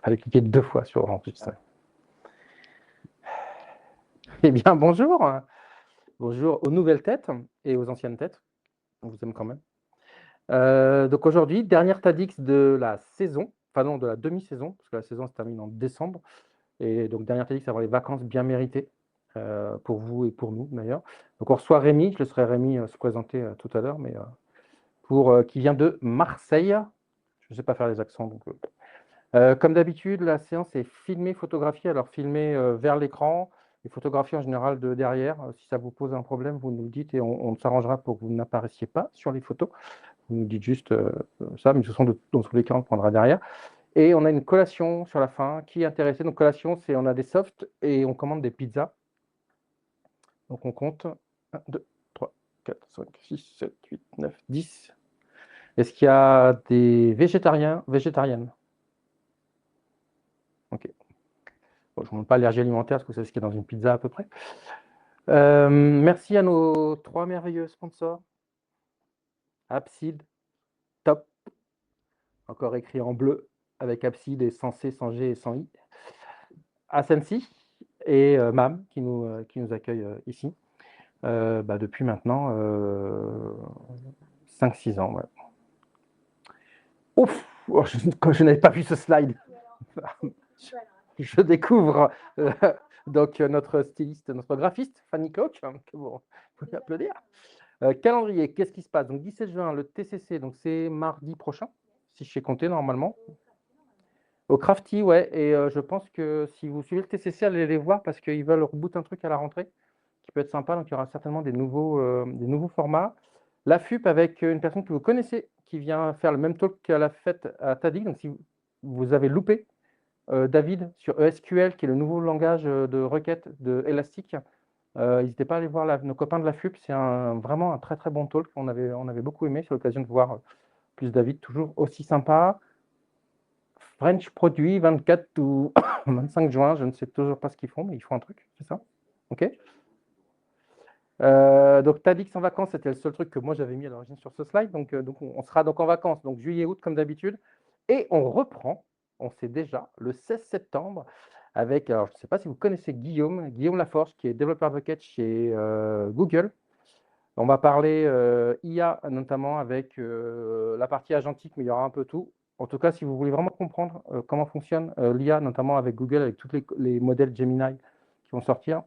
Fallait cliquer 2 fois sur enregistrer. Eh bien, bonjour. Bonjour aux nouvelles têtes et aux anciennes têtes. On vous aime quand même. Donc aujourd'hui, dernière TEDx de la saison, enfin non, de la demi-saison, parce que la saison se termine en décembre. Et donc dernière TEDx avant les vacances bien méritées, pour vous et pour nous d'ailleurs. Donc on reçoit Rémi, je laisserai Rémi se présenter tout à l'heure, mais qui vient de Marseille. Je ne sais pas faire les accents, donc comme d'habitude, la séance est filmée, photographiée. Alors filmée vers l'écran et photographiée en général de derrière. Si ça vous pose un problème, vous nous le dites et on s'arrangera pour que vous n'apparaissiez pas sur les photos. Vous nous dites juste ça, mais ce sont dans tous les cas, on le prendra derrière. Et on a une collation sur la fin. Qui est intéressé? Donc collation, c'est on a des softs et on commande des pizzas. Donc on compte 1, 2, 3, 4, 5, 6, 7, 8, 9, 10. Est-ce qu'il y a des végétariens, végétariennes? Ok. Bon, je ne vous montre pas l'allergie alimentaire, parce que vous savez ce qu'il y a dans une pizza à peu près. Merci à nos 3 merveilleux sponsors. Abside, top, encore écrit en bleu, avec Abside et sans C, sans G et sans I. Asensi et MAM qui nous accueille ici depuis maintenant 5-6 ans. Ouais. Ouf, je n'avais pas vu ce slide. Je découvre donc notre styliste, notre graphiste, Fanny Koch, que vous pouvez applaudir. Calendrier, qu'est-ce qui se passe? Donc 17 juin, le TCC, donc c'est mardi prochain, si je sais compter normalement. Au Crafty, ouais, et je pense que si vous suivez le TCC, allez les voir parce qu'ils veulent rebooter un truc à la rentrée qui peut être sympa, donc il y aura certainement des nouveaux formats. La FUP avec une personne que vous connaissez qui vient faire le même talk qu'à la fête à TADIC, donc si vous avez loupé David sur ESQL, qui est le nouveau langage de requête de Elastic, n'hésitez pas à aller voir nos copains de la FUP, c'est vraiment un très très bon talk, on avait beaucoup aimé, c'est l'occasion de voir plus David, toujours aussi sympa. French Produit, 24 ou 25 juin, je ne sais toujours pas ce qu'ils font, mais ils font un truc, c'est ça? Ok. Donc TADix en vacances, c'était le seul truc que moi j'avais mis à l'origine sur ce slide, donc on sera donc en vacances, donc juillet-août comme d'habitude, et on reprend, on sait déjà, le 16 septembre, avec, alors je ne sais pas si vous connaissez Guillaume Laforge, qui est développeur advocate chez Google. On va parler IA notamment avec la partie agentique, mais il y aura un peu tout. En tout cas, si vous voulez vraiment comprendre comment fonctionne l'IA, notamment avec Google, avec tous les modèles Gemini qui vont sortir,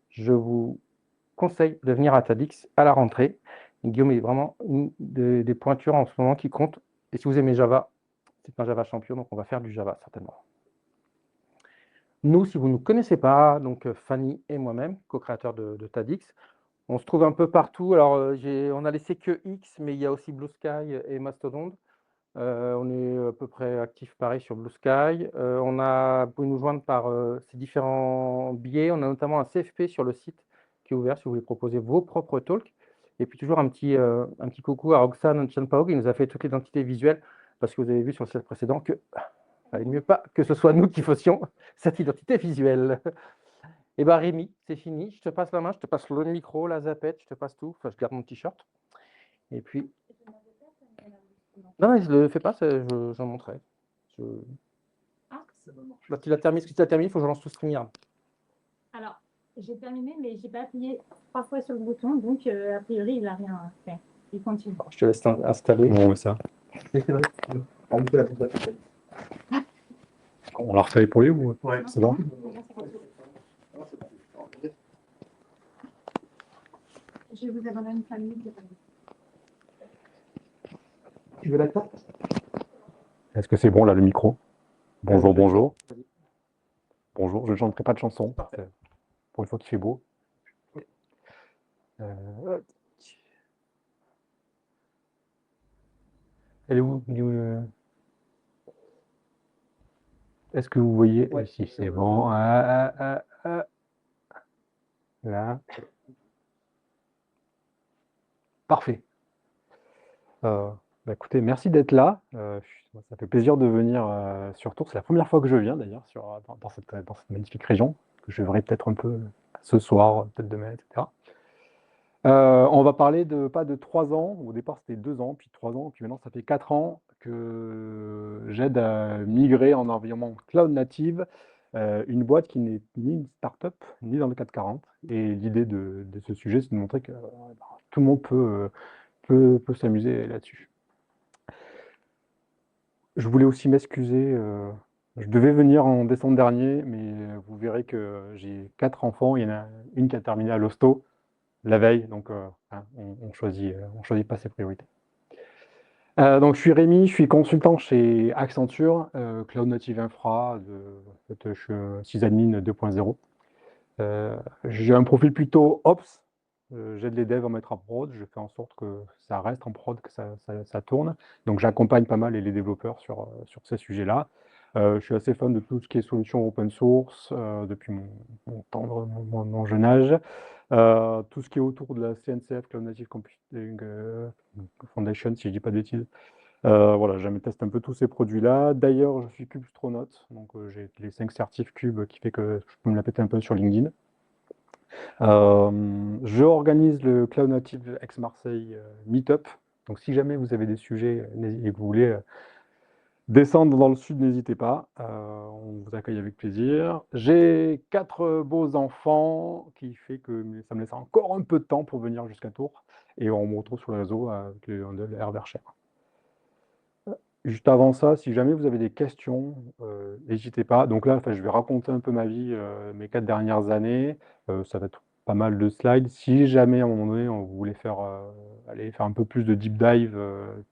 je vous conseille de venir à TEDx à la rentrée. Guillaume est vraiment une des pointures en ce moment qui compte. Et si vous aimez Java, c'est un Java champion, donc on va faire du Java certainement. Nous, si vous ne nous connaissez pas, donc Fanny et moi-même, co-créateurs de TEDx, on se trouve un peu partout. Alors, on a laissé que X, mais il y a aussi Blue Sky et Mastodon. On est à peu près actifs pareil sur Blue Sky. Vous pouvez nous joindre par ces différents biais. On a notamment un CFP sur le site qui est ouvert si vous voulez proposer vos propres talks. Et puis toujours un petit coucou à Roxane Chanpao qui nous a fait toute l'identité visuelle parce que vous avez vu sur le slide précédent que il mieux pas que ce soit nous qui fassions cette identité visuelle. Et bien Rémi, c'est fini. Je te passe la main, je te passe le micro, la zapette, je te passe tout. Enfin, je garde mon t-shirt. Et puis. Non, je ne le fais pas, j'en montrerai. Bah, tu l'as terminé, ce que tu as terminé, il faut que je lance tout StreamYard. Alors, j'ai terminé, mais j'ai pas appuyé 3 fois sur le bouton, donc a priori, il n'a rien fait. Il continue. Je te laisse installer. Comment on met ça? On l'a refait pour lui ou? Ouais, c'est bon. Je vous abandonne une famille. Tu veux la carte? Est-ce que c'est bon là le micro? Bonjour, bonjour. Bonjour, je ne chanterai pas de chanson. Pour une fois qu'il fait beau. Elle est où? Est-ce que vous voyez? Ouais, si c'est bon. Là. Parfait. Écoutez, merci d'être là. Ça fait plaisir de venir sur Tours. C'est la première fois que je viens d'ailleurs dans cette magnifique région, que je verrai peut-être un peu ce soir, peut-être demain, etc. On va parler pas de 3 ans. Au départ, c'était 2 ans, puis 3 ans, puis maintenant, ça fait 4 ans que j'aide à migrer en environnement cloud native une boîte qui n'est ni une start-up, ni dans le 440. Et l'idée de ce sujet, c'est de montrer que tout le monde peut s'amuser là-dessus. Je voulais aussi m'excuser. Je devais venir en décembre dernier, mais vous verrez que j'ai 4 enfants. Il y en a une qui a terminé à l'hosto la veille, donc on choisit pas ses priorités. Donc je suis Rémi, je suis consultant chez Accenture, Cloud Native Infra, en fait, je suis sysadmin 2.0. J'ai un profil plutôt Ops, j'aide les devs à mettre en prod, je fais en sorte que ça reste en prod, que ça tourne. Donc j'accompagne pas mal les développeurs sur ces sujets-là. Je suis assez fan de tout ce qui est solutions open source depuis mon jeune âge. Tout ce qui est autour de la CNCF, Cloud Native Computing Foundation, si je ne dis pas de bêtises. Voilà, je teste un peu tous ces produits-là. D'ailleurs, je suis Cubestronaute, donc j'ai les 5 certifs Cube qui fait que je peux me la péter un peu sur LinkedIn. Je organise le Cloud Native Aix-Marseille Meetup. Donc si jamais vous avez des sujets et que vous voulez descendre dans le sud, n'hésitez pas. On vous accueille avec plaisir. J'ai 4 beaux enfants qui fait que ça me laisse encore un peu de temps pour venir jusqu'à Tours. Et on me retrouve sur le réseau avec le handle Herbercher. Juste avant ça, si jamais vous avez des questions, n'hésitez pas. Donc là, je vais raconter un peu ma vie, mes 4 dernières années. Ça va être pas mal de slides. Si jamais, à un moment donné, on voulait aller faire un peu plus de deep dive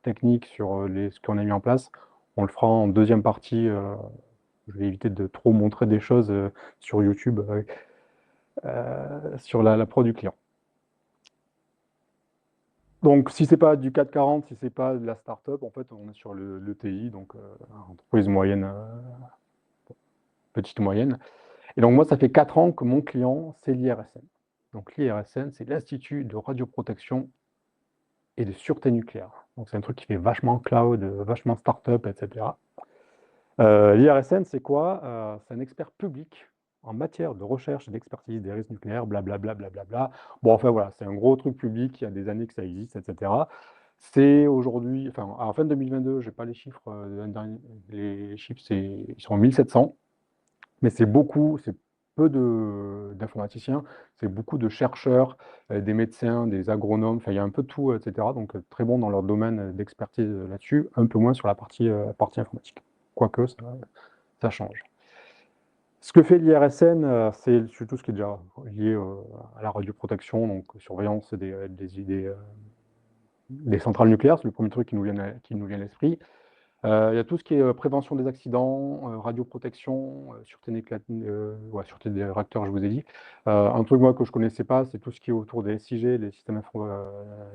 technique sur ce qu'on a mis en place, on le fera en deuxième partie. Je vais éviter de trop montrer des choses sur YouTube sur la prod du client. Donc, si ce n'est pas du 440, si ce n'est pas de la start-up, en fait, on est sur l'ETI, donc entreprise moyenne, petite moyenne. Et donc, moi, ça fait 4 ans que mon client, c'est l'IRSN. Donc, l'IRSN, c'est l'Institut de radioprotection et de sûreté nucléaire. Donc, c'est un truc qui fait vachement cloud, vachement start-up, etc. L'IRSN, c'est quoi? C'est un expert public en matière de recherche et d'expertise des risques nucléaires, blablabla. Bon, enfin voilà, c'est un gros truc public, il y a des années que ça existe, etc. C'est aujourd'hui, enfin, à la fin de 2022, je n'ai pas les chiffres, les chiffres, ils sont 1700, mais c'est peu d'informaticiens, c'est beaucoup de chercheurs, des médecins, des agronomes, enfin, il y a un peu de tout, etc. Donc, très bon dans leur domaine d'expertise là-dessus, un peu moins sur la partie informatique. Quoique, ça change. Ce que fait l'IRSN, c'est surtout ce qui est déjà lié à la radioprotection, donc surveillance des centrales nucléaires, c'est le premier truc qui nous vient à l'esprit. Il y a tout ce qui est prévention des accidents, radioprotection, sûreté des réacteurs, je vous ai dit. Un truc moi que je ne connaissais pas, c'est tout ce qui est autour des SIG, les systèmes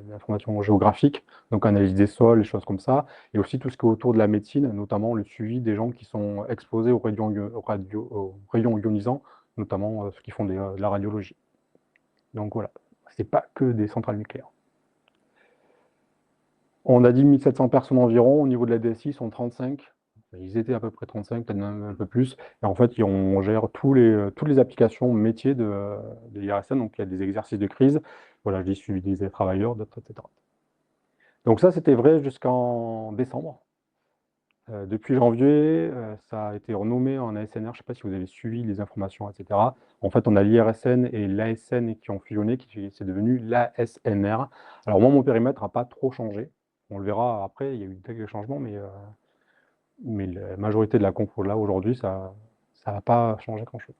d'information géographique, donc analyse des sols, les choses comme ça, et aussi tout ce qui est autour de la médecine, notamment le suivi des gens qui sont exposés aux rayons ionisants, notamment ceux qui font de la radiologie. Donc voilà, c'est pas que des centrales nucléaires. On a dit 1700 personnes environ. Au niveau de la DSI, ils sont 35. Ils étaient à peu près 35, peut-être même un peu plus. Et en fait, on gère toutes les applications métiers de l'IRSN. Donc, il y a des exercices de crise. Voilà, je dis suivi des travailleurs, d'autres, etc. Donc ça, c'était vrai jusqu'en décembre. Depuis janvier, ça a été renommé en ASNR. Je ne sais pas si vous avez suivi les informations, etc. En fait, on a l'IRSN et l'ASN qui ont fusionné, c'est devenu l'ASNR. Alors moi, mon périmètre n'a pas trop changé. On le verra après, il y a eu quelques changements, mais la majorité de la compo là, aujourd'hui, ça n'a pas changé grand-chose.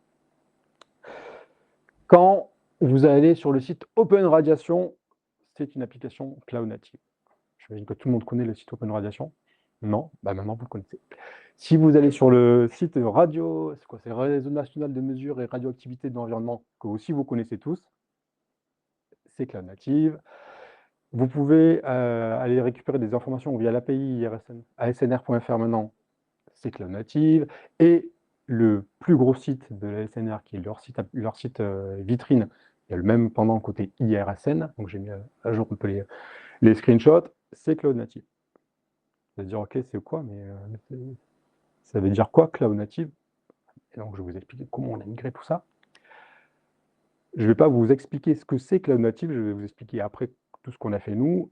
Quand vous allez sur le site Open Radiation, c'est une application cloud native. J'imagine que tout le monde connaît le site Open Radiation. Non, maintenant vous le connaissez. Si vous allez sur le site radio, c'est quoi? C'est Réseau national de mesure et radioactivité de l'environnement, que aussi vous connaissez tous. C'est cloud native. Vous pouvez aller récupérer des informations via l'API IRSN, asnr.fr maintenant, c'est cloud native. Et le plus gros site de la ASNR, qui est leur site vitrine, il y a le même pendant côté IRSN, donc j'ai mis à jour un peu les screenshots, c'est cloud native. Vous allez dire, ok, c'est quoi, mais ça veut dire quoi, cloud native? Et donc, je vais vous expliquer comment on a migré tout ça. Je ne vais pas vous expliquer ce que c'est cloud native, je vais vous expliquer après tout ce qu'on a fait nous,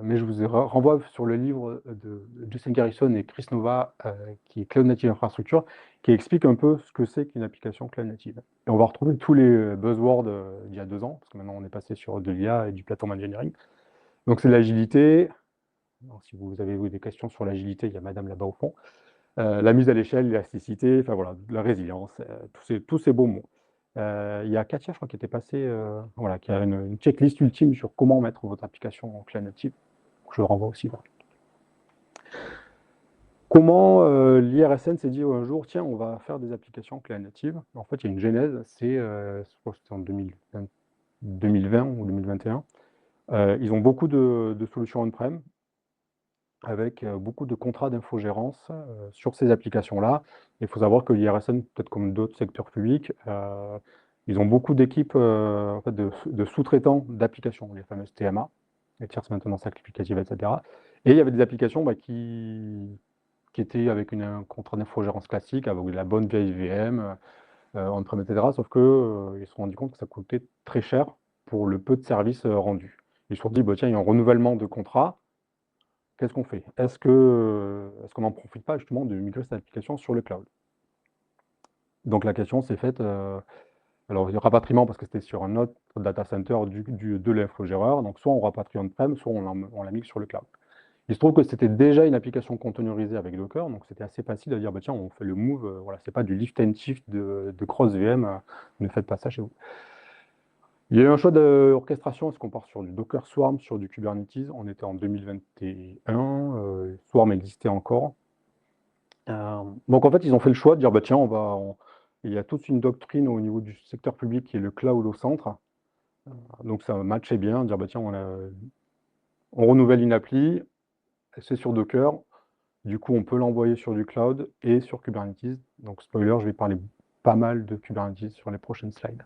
mais je vous renvoie sur le livre de Justin Garrison et Chris Nova, qui est Cloud Native Infrastructure, qui explique un peu ce que c'est qu'une application Cloud Native. Et on va retrouver tous les buzzwords d'il y a 2 ans, parce que maintenant on est passé sur de l'IA et du platform engineering. Donc c'est l'agilité. Si vous avez des questions sur l'agilité, il y a madame là-bas au fond. La mise à l'échelle, l'élasticité, enfin voilà, la résilience, tous ces beaux mots. Il y a Katia, je crois, qui était passée, voilà, qui a une checklist ultime sur comment mettre votre application en Cloud Native. Je le renvoie aussi. Voilà. Comment l'IRSN s'est dit un jour, tiens, on va faire des applications Cloud Native. En fait, il y a une genèse, je crois que c'était en 2020 ou 2021. Ils ont beaucoup de solutions on-prem, avec beaucoup de contrats d'infogérance sur ces applications-là. Il faut savoir que l'IRSN, peut-être comme d'autres secteurs publics, ils ont beaucoup d'équipes en fait, de sous-traitants d'applications, les fameuses TMA, les tierces maintenance applicative, etc. Et il y avait des applications qui étaient avec un contrat d'infogérance classique, avec la bonne vieille VM, on-prem, etc. Sauf qu'ils se sont rendus compte que ça coûtait très cher pour le peu de services rendus. Ils se sont dit, bah, tiens, il y a un renouvellement de contrat. Qu'est-ce qu'on fait? Est-ce qu'on n'en profite pas justement de migrer cette application sur le cloud? Donc la question s'est faite, alors le rapatriement parce que c'était sur un autre data center de l'infogéreur, donc soit on rapatrie on-prem, soit on la migre sur le cloud. Il se trouve que c'était déjà une application containerisée avec Docker, donc c'était assez facile de dire, bah tiens, on fait le move, voilà, c'est pas du lift and shift de cross VM, ne faites pas ça chez vous. Il y a eu un choix d'orchestration, est-ce qu'on part sur du Docker Swarm, sur du Kubernetes? On était en 2021, Swarm existait encore. Donc en fait, ils ont fait le choix de dire, bah tiens, il y a toute une doctrine au niveau du secteur public qui est le cloud au centre. Donc ça matchait bien, de dire, bah tiens, on renouvelle une appli, c'est sur Docker, du coup on peut l'envoyer sur du cloud et sur Kubernetes. Donc spoiler, je vais parler pas mal de Kubernetes sur les prochaines slides.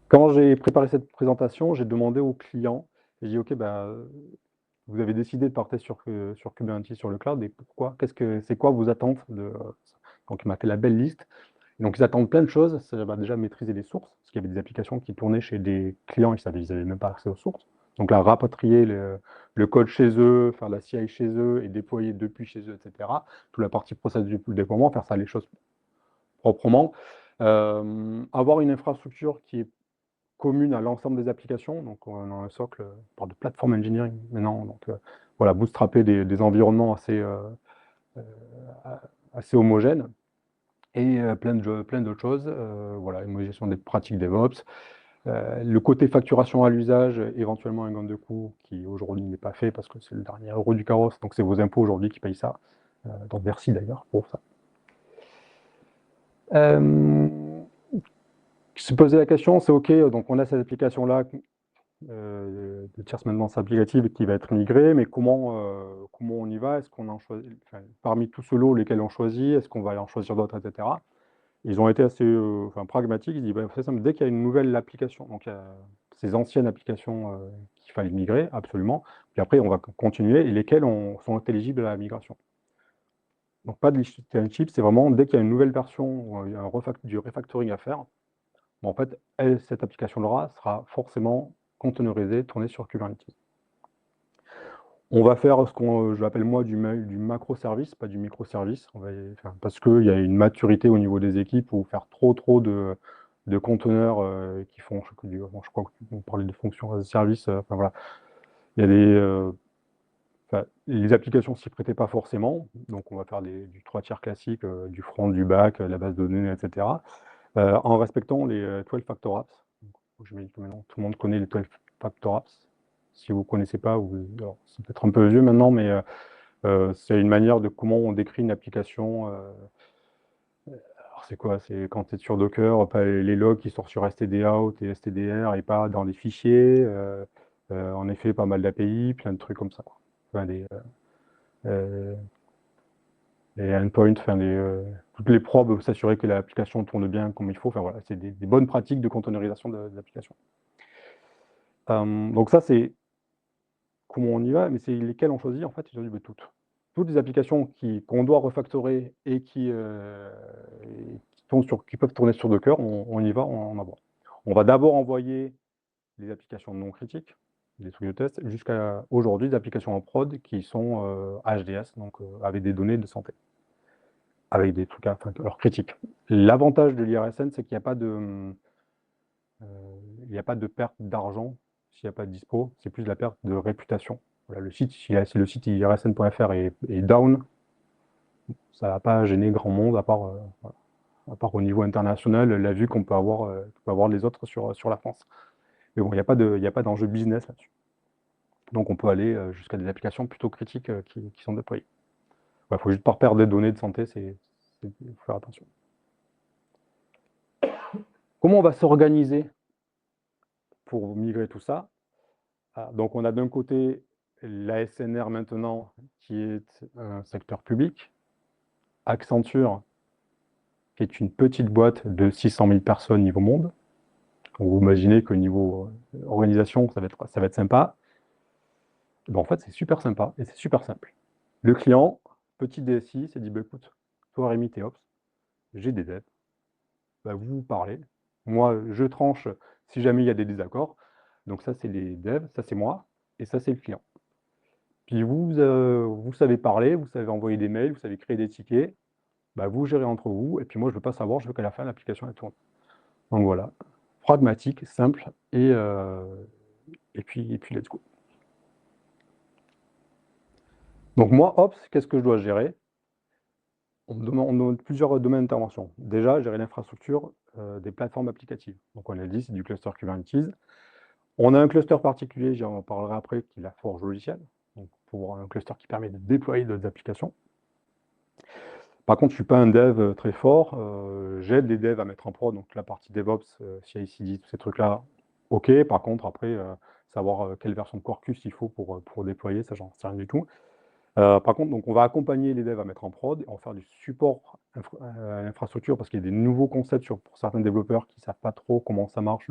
Quand j'ai préparé cette présentation, j'ai demandé aux clients, j'ai dit, OK, bah, vous avez décidé de partir sur Kubernetes sur le cloud, et pourquoi? C'est quoi vos attentes Donc, il m'a fait la belle liste. Donc, ils attendent plein de choses. Ça va déjà maîtriser les sources, parce qu'il y avait des applications qui tournaient chez des clients, ils n'avaient même pas accès aux sources. Donc là, rapatrier le code chez eux, faire la CI chez eux et déployer depuis chez eux, etc. Toute la partie process du déploiement, faire ça les choses proprement. Avoir une infrastructure qui est commune à l'ensemble des applications. Donc, on a un socle, on parle de platform engineering maintenant. Donc, voilà, bootstrapper des environnements assez homogènes et plein d'autres choses. Voilà, une gestion des pratiques DevOps. Le côté facturation à l'usage, éventuellement un gain de coût qui aujourd'hui n'est pas fait parce que c'est le dernier euro du carrosse. Donc, c'est vos impôts aujourd'hui qui payent ça. Donc, merci d'ailleurs pour ça. Se poser la question, c'est OK, donc on a cette application-là de tierce maintenance applicative qui va être migrée, mais comment on y va? Est-ce qu'on en choisit, enfin, parmi tout ce lot, lesquels on choisit? Est-ce qu'on va en choisir d'autres, etc. Ils ont été assez pragmatiques. Ils disent, bah, c'est simple, dès qu'il y a une nouvelle application, donc il y a ces anciennes applications qu'il fallait migrer, absolument, puis après on va continuer, et lesquelles sont éligibles à la migration. Donc pas de lift and shift, c'est vraiment dès qu'il y a une nouvelle version, il y a du refactoring à faire, en fait, cette application-là sera forcément containerisée, tournée sur Kubernetes. On va faire ce que j'appelle moi du macro-service, pas du microservice, parce qu'il y a une maturité au niveau des équipes où faire trop de conteneurs qui font, je crois qu'on parlait de fonctions as a service, enfin voilà, il y a les applications s'y prêtaient pas forcément, donc on va faire du 3 tiers classique, du front, du back, la base de données, etc. En respectant les 12 factor apps. J'imagine que maintenant tout le monde connaît les 12 factor apps. Si vous ne connaissez pas, c'est peut-être un peu vieux maintenant, mais c'est une manière de comment on décrit une application. Alors c'est quoi? C'est quand tu es sur Docker, pas les logs qui sortent sur stdout et stdr et pas dans les fichiers. En effet, pas mal d'API, plein de trucs comme ça. Enfin, les endpoints, toutes les probes, s'assurer que l'application tourne bien comme il faut. Enfin voilà, c'est des bonnes pratiques de containerisation de l'application. Donc ça, c'est comment on y va, mais c'est lesquelles on choisit, en fait, ils ont dit toutes. Toutes les applications qu'on doit refactorer et qui peuvent tourner sur Docker, on y va, on en voit. On va d'abord envoyer les applications non critiques, des trucs de test, jusqu'à aujourd'hui des applications en prod qui sont HDS, donc avec des données de santé, avec des trucs alors critiques. L'avantage de l'IRSN, c'est qu'il n'y a pas de perte d'argent s'il n'y a pas de dispo, c'est plus de la perte de réputation. Voilà, le site, si le site irsn.fr est down, ça ne va pas gêner grand monde, à part au niveau international, la vue qu'on peut avoir les autres sur la France. Mais bon, il n'y a pas d'enjeu business là-dessus. Donc on peut aller jusqu'à des applications plutôt critiques qui sont déployées. Il faut juste pas perdre des données de santé, il faut faire attention. Comment on va s'organiser pour migrer tout ça? Donc on a d'un côté l'ASNR maintenant, qui est un secteur public, Accenture, qui est une petite boîte de 600 000 personnes niveau monde. Donc vous imaginez qu'au niveau organisation, ça va être sympa. Ben, en fait, c'est super sympa et c'est super simple. Le client, petit DSI, s'est dit, bah, écoute, toi Rémi, t'es Ops, j'ai des devs, bah, vous parlez, moi je tranche si jamais il y a des désaccords. Donc ça, c'est les devs, ça c'est moi, et ça c'est le client. Puis vous savez parler, vous savez envoyer des mails, vous savez créer des tickets, bah, vous gérez entre vous, et puis moi je veux pas savoir, je veux qu'à la fin l'application elle tourne. Donc voilà, pragmatique, simple, et puis let's go. Donc moi, Ops, qu'est-ce que je dois gérer? On me demande plusieurs domaines d'intervention. Déjà, gérer l'infrastructure des plateformes applicatives. Donc on a dit, c'est du cluster Kubernetes. On a un cluster particulier, j'en parlerai après, qui est la forge logicielle. Donc pour un cluster qui permet de déployer d'autres applications. Par contre, je ne suis pas un dev très fort. J'aide les devs à mettre en prod, donc la partie DevOps, CI/CD, tous ces trucs-là, ok. Par contre, après, savoir quelle version de Quarkus il faut pour déployer, ça, j'en sais rien du tout. Par contre, donc on va accompagner les devs à mettre en prod, on va faire du support à l'infrastructure parce qu'il y a des nouveaux concepts pour certains développeurs qui ne savent pas trop comment ça marche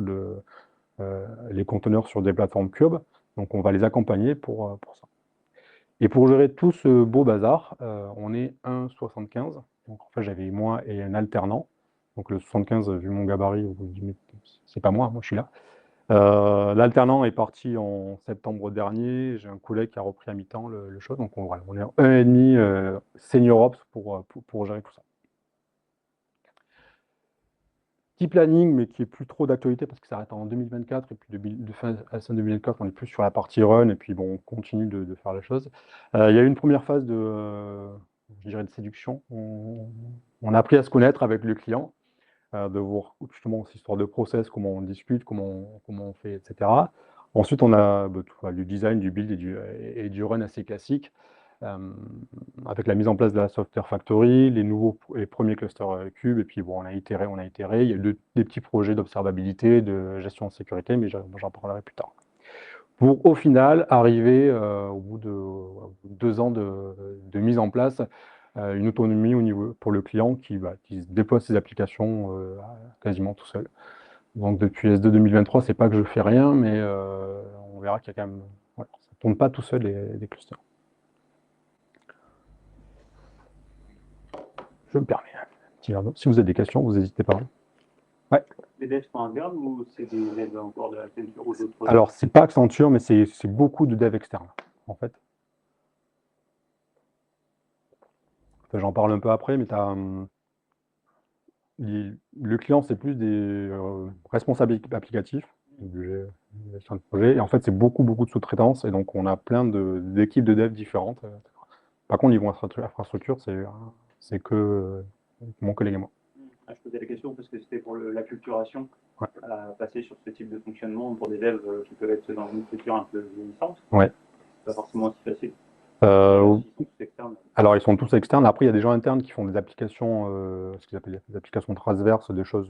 les conteneurs sur des plateformes Kube. Donc on va les accompagner pour ça. Et pour gérer tout ce beau bazar, on est 1,75. Donc en fait, j'avais moi et un alternant. Donc le 75, vu mon gabarit, vous vous dites, mais c'est pas moi je suis là. L'alternant est parti en septembre dernier. J'ai un collègue qui a repris à mi-temps le show. Donc on est en 1,5 senior ops pour gérer tout ça. Petit planning, mais qui est plus trop d'actualité parce que ça arrête en 2024. Et puis de fin à fin 2024, on est plus sur la partie run. Et puis bon, on continue de faire la chose. Il y a eu une première phase je dirais de séduction. On a appris à se connaître avec le client. De voir justement cette histoire de process, comment on discute, comment on fait, etc. Ensuite, on a du design, du build et du run assez classique, avec la mise en place de la Software Factory, les premiers clusters Cube, et puis bon, on a itéré. Il y a eu des petits projets d'observabilité, de gestion de sécurité, mais j'en parlerai plus tard. Pour au final arriver au bout de 2 ans de mise en place, une autonomie au niveau pour le client qui se déploie ses applications quasiment tout seul. Donc depuis S2 2023, c'est pas que je fais rien, mais on verra qu'il y a quand même, ça ne tourne pas tout seul les clusters. Je me permets. Si vous avez des questions, vous n'hésitez pas. Ouais. Les devs sont internes ou c'est des devs encore de Accenture ou d'autres? Alors, c'est pas Accenture, mais c'est beaucoup de devs externes, en fait. Enfin, j'en parle un peu après, mais le client, c'est plus des responsables applicatifs, gestion de projet, et en fait, c'est beaucoup de sous-traitance, et donc on a plein d'équipes de devs différentes. Par contre, niveau infrastructure, c'est que mon collègue et moi. Je posais la question parce que c'était pour l'acculturation, Ouais. à passer sur ce type de fonctionnement pour des devs qui peuvent être dans une structure un peu vieillissante. Ouais. Pas forcément si facile. Alors, ils sont tous externes. Après, il y a des gens internes qui font des applications, ce qu'ils appellent des applications transverses, des choses.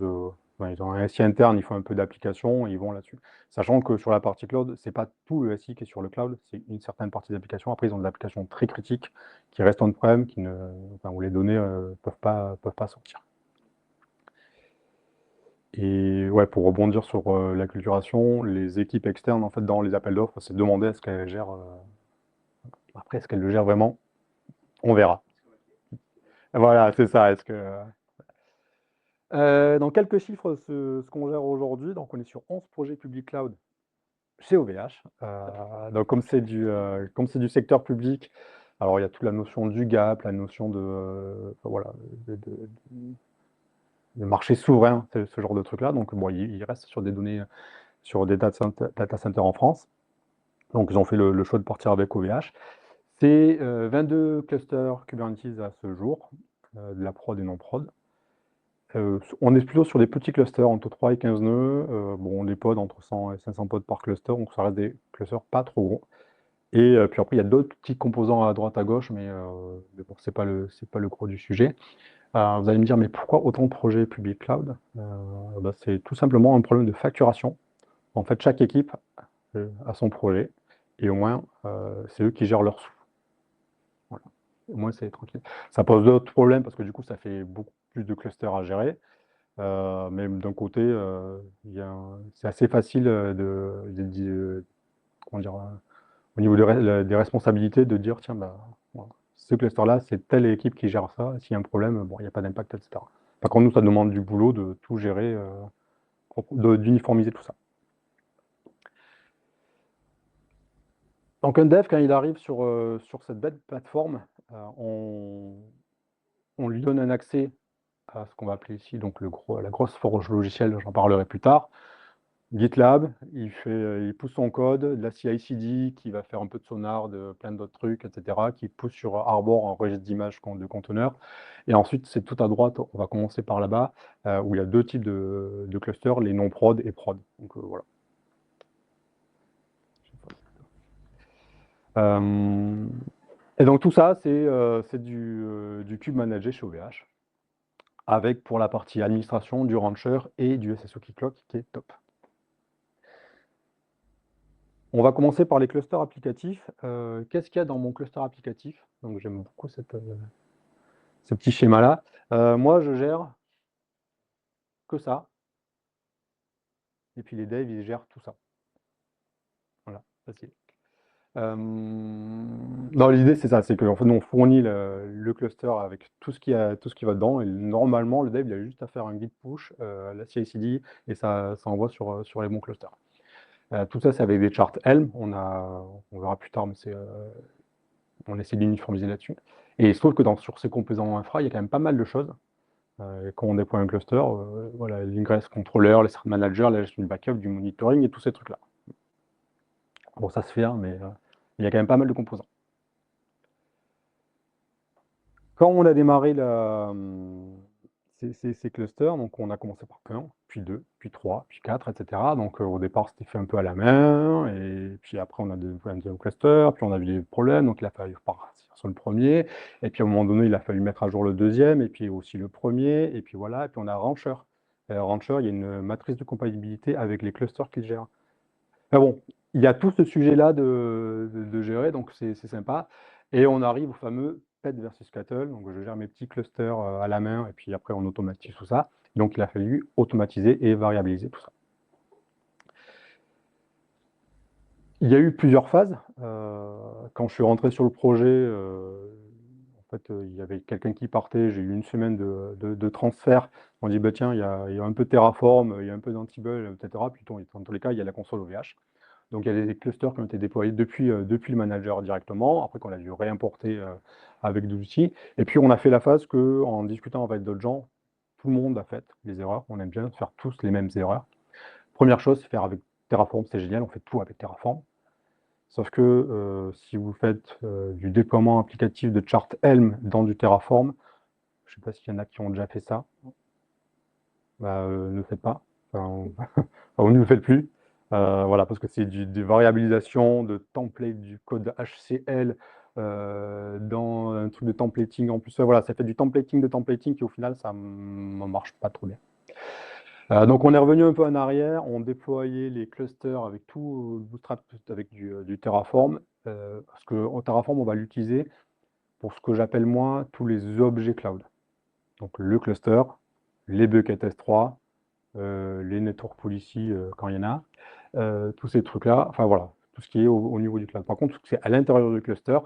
Ils ont un SI interne, ils font un peu d'applications, ils vont là-dessus. Sachant que sur la partie cloud, c'est pas tout le SI qui est sur le cloud, c'est une certaine partie des applications. Après, ils ont des applications très critiques qui restent on-prem, où les données peuvent pas sortir. Et ouais, pour rebondir sur l'acculturation, les équipes externes, en fait, dans les appels d'offres, c'est demander à ce qu'elles gèrent. Après, est-ce qu'elles le gèrent vraiment? On verra. Voilà, c'est ça. Dans quelques chiffres, ce qu'on gère aujourd'hui, donc on est sur 11 projets public cloud chez OVH. Donc comme c'est du secteur public, alors il y a toute la notion du gap, la notion enfin, voilà, de marché souverain, ce genre de truc-là. Donc bon, il reste sur des données, sur des data centers en France. Donc ils ont fait le choix de partir avec OVH. C'est 22 clusters Kubernetes à ce jour, de la prod et non prod. On est plutôt sur des petits clusters entre 3 et 15 nœuds. Bon, les pods entre 100 et 500 pods par cluster, donc ça reste des clusters pas trop gros. Et puis après, il y a d'autres petits composants à droite, à gauche, mais bon, c'est pas le gros du sujet. Vous allez me dire, mais pourquoi autant de projets public cloud? Bah, c'est tout simplement un problème de facturation. En fait, chaque équipe a son projet, et au moins, c'est eux qui gèrent leurs sous. Voilà. Au moins, c'est tranquille. Ça pose d'autres problèmes, parce que du coup, ça fait beaucoup plus de clusters à gérer. Mais d'un côté, c'est assez facile comment dire, au niveau des responsabilités, de dire, tiens, bah, voilà, ce cluster-là, c'est telle équipe qui gère ça. S'il y a un problème, bon, il n'y a pas d'impact, etc. Par contre, nous, ça demande du boulot de tout gérer, d'uniformiser tout ça. Donc un dev, quand il arrive sur cette belle plateforme, on lui donne un accès à ce qu'on va appeler ici donc la grosse forge logicielle, j'en parlerai plus tard. GitLab, il pousse son code, de la CI/CD qui va faire un peu de sonar, de plein d'autres trucs, etc., qui pousse sur Arbor, un registre d'images de conteneurs. Et ensuite, c'est tout à droite, on va commencer par là-bas, où il y a deux types de clusters, les non-prod et prod. Donc voilà. Et donc tout ça, c'est du kube managé chez OVH, avec pour la partie administration, du rancher et du SSO Keycloak qui est top. On va commencer par les clusters applicatifs. Qu'est-ce qu'il y a dans mon cluster applicatif? Donc j'aime beaucoup ce petit schéma-là. Moi, je gère que ça. Et puis les devs, ils gèrent tout ça. Voilà, facile. Non, l'idée, c'est ça, c'est qu'en fait, nous, on fournit le cluster avec tout ce qui va dedans. Et normalement, le dev, il a juste à faire un git push, la CI/CD, et ça envoie sur les bons clusters. Tout ça, c'est avec des charts Helm. On verra plus tard, mais on essaie d'uniformiser là-dessus. Et il se trouve que sur ces composants infra, il y a quand même pas mal de choses. Quand on déploie un cluster, voilà, l'ingress controller, les cert managers, la gestion du backup, du monitoring et tous ces trucs-là. Bon, ça se fait, hein, mais il y a quand même pas mal de composants. Quand on a démarré ces clusters, donc on a commencé par 1, puis 2, puis 3, puis 4, etc. Donc au départ, c'était fait un peu à la main, et puis après, on a développé un deuxième cluster, puis on a vu des problèmes, donc il a fallu repartir sur le premier, et puis à un moment donné, il a fallu mettre à jour le deuxième, et puis aussi le premier, et puis voilà, et puis on a Rancher. Rancher, il y a une matrice de compatibilité avec les clusters qu'il gère. Mais bon, il y a tout ce sujet-là de gérer, donc c'est sympa. Et on arrive au fameux pet versus cattle. Donc je gère mes petits clusters à la main, et puis après on automatise tout ça. Donc il a fallu automatiser et variabiliser tout ça. Il y a eu plusieurs phases. Quand je suis rentré sur le projet, en fait, il y avait quelqu'un qui partait. J'ai eu une semaine de transfert. On dit, bah, tiens, il y a un peu de Terraform, il y a un peu d'Ansible, etc. Puis dans tous les cas, il y a la console OVH. Donc il y a des clusters qui ont été déployés depuis le manager directement, après qu'on a dû réimporter avec des outils. Et puis on a fait la phase en discutant avec d'autres gens, tout le monde a fait les erreurs. On aime bien faire tous les mêmes erreurs. Première chose, c'est faire avec Terraform, c'est génial, on fait tout avec Terraform. Sauf que si vous faites du déploiement applicatif de chart Helm dans du Terraform, je ne sais pas s'il y en a qui ont déjà fait ça, bah, ne le faites pas. Enfin, on ne le fait plus. Voilà, parce que c'est des variabilisations de template du code HCL dans un truc de templating en plus. Voilà, ça fait du templating de templating qui au final, ça ne marche pas trop bien. Donc on est revenu un peu en arrière, on déployait les clusters avec tout Bootstrap, avec du Terraform, parce qu'en Terraform, on va l'utiliser pour ce que j'appelle moi tous les objets cloud. Donc le cluster, les buckets S3, les network policy quand il y en a, tous ces trucs-là, enfin voilà, tout ce qui est au niveau du cloud. Par contre, tout ce qui est à l'intérieur du cluster,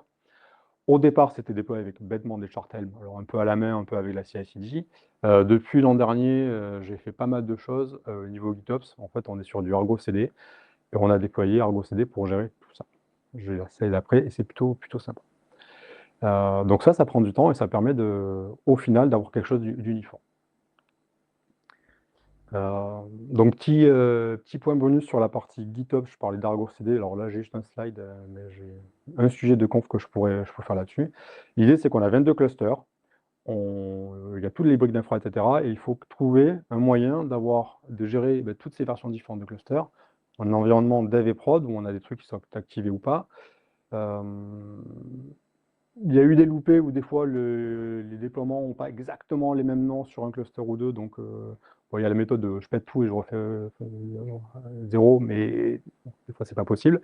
au départ, c'était déployé avec bêtement des chart Helm, alors un peu à la main, un peu avec la CI/CD. Depuis l'an dernier, j'ai fait pas mal de choses au niveau GitOps. En fait, on est sur du Argo CD. Et on a déployé Argo CD pour gérer tout ça. Je vais l'essayer d'après et c'est plutôt sympa. Donc ça prend du temps et ça permet au final d'avoir quelque chose d'uniforme. Donc petit point bonus sur la partie GitHub, je parlais d'Argo CD, alors là j'ai juste un slide, mais j'ai un sujet de conf que je peux faire là-dessus. L'idée c'est qu'on a 22 clusters, il y a toutes les briques d'infra, etc. Et il faut trouver un moyen de gérer toutes ces versions différentes de clusters en environnement dev et prod, où on a des trucs qui sont activés ou pas. Il y a eu des loupés où des fois les déploiements n'ont pas exactement les mêmes noms sur un cluster ou deux, donc il y a la méthode de je pète tout et je refais 0, mais des fois c'est pas possible.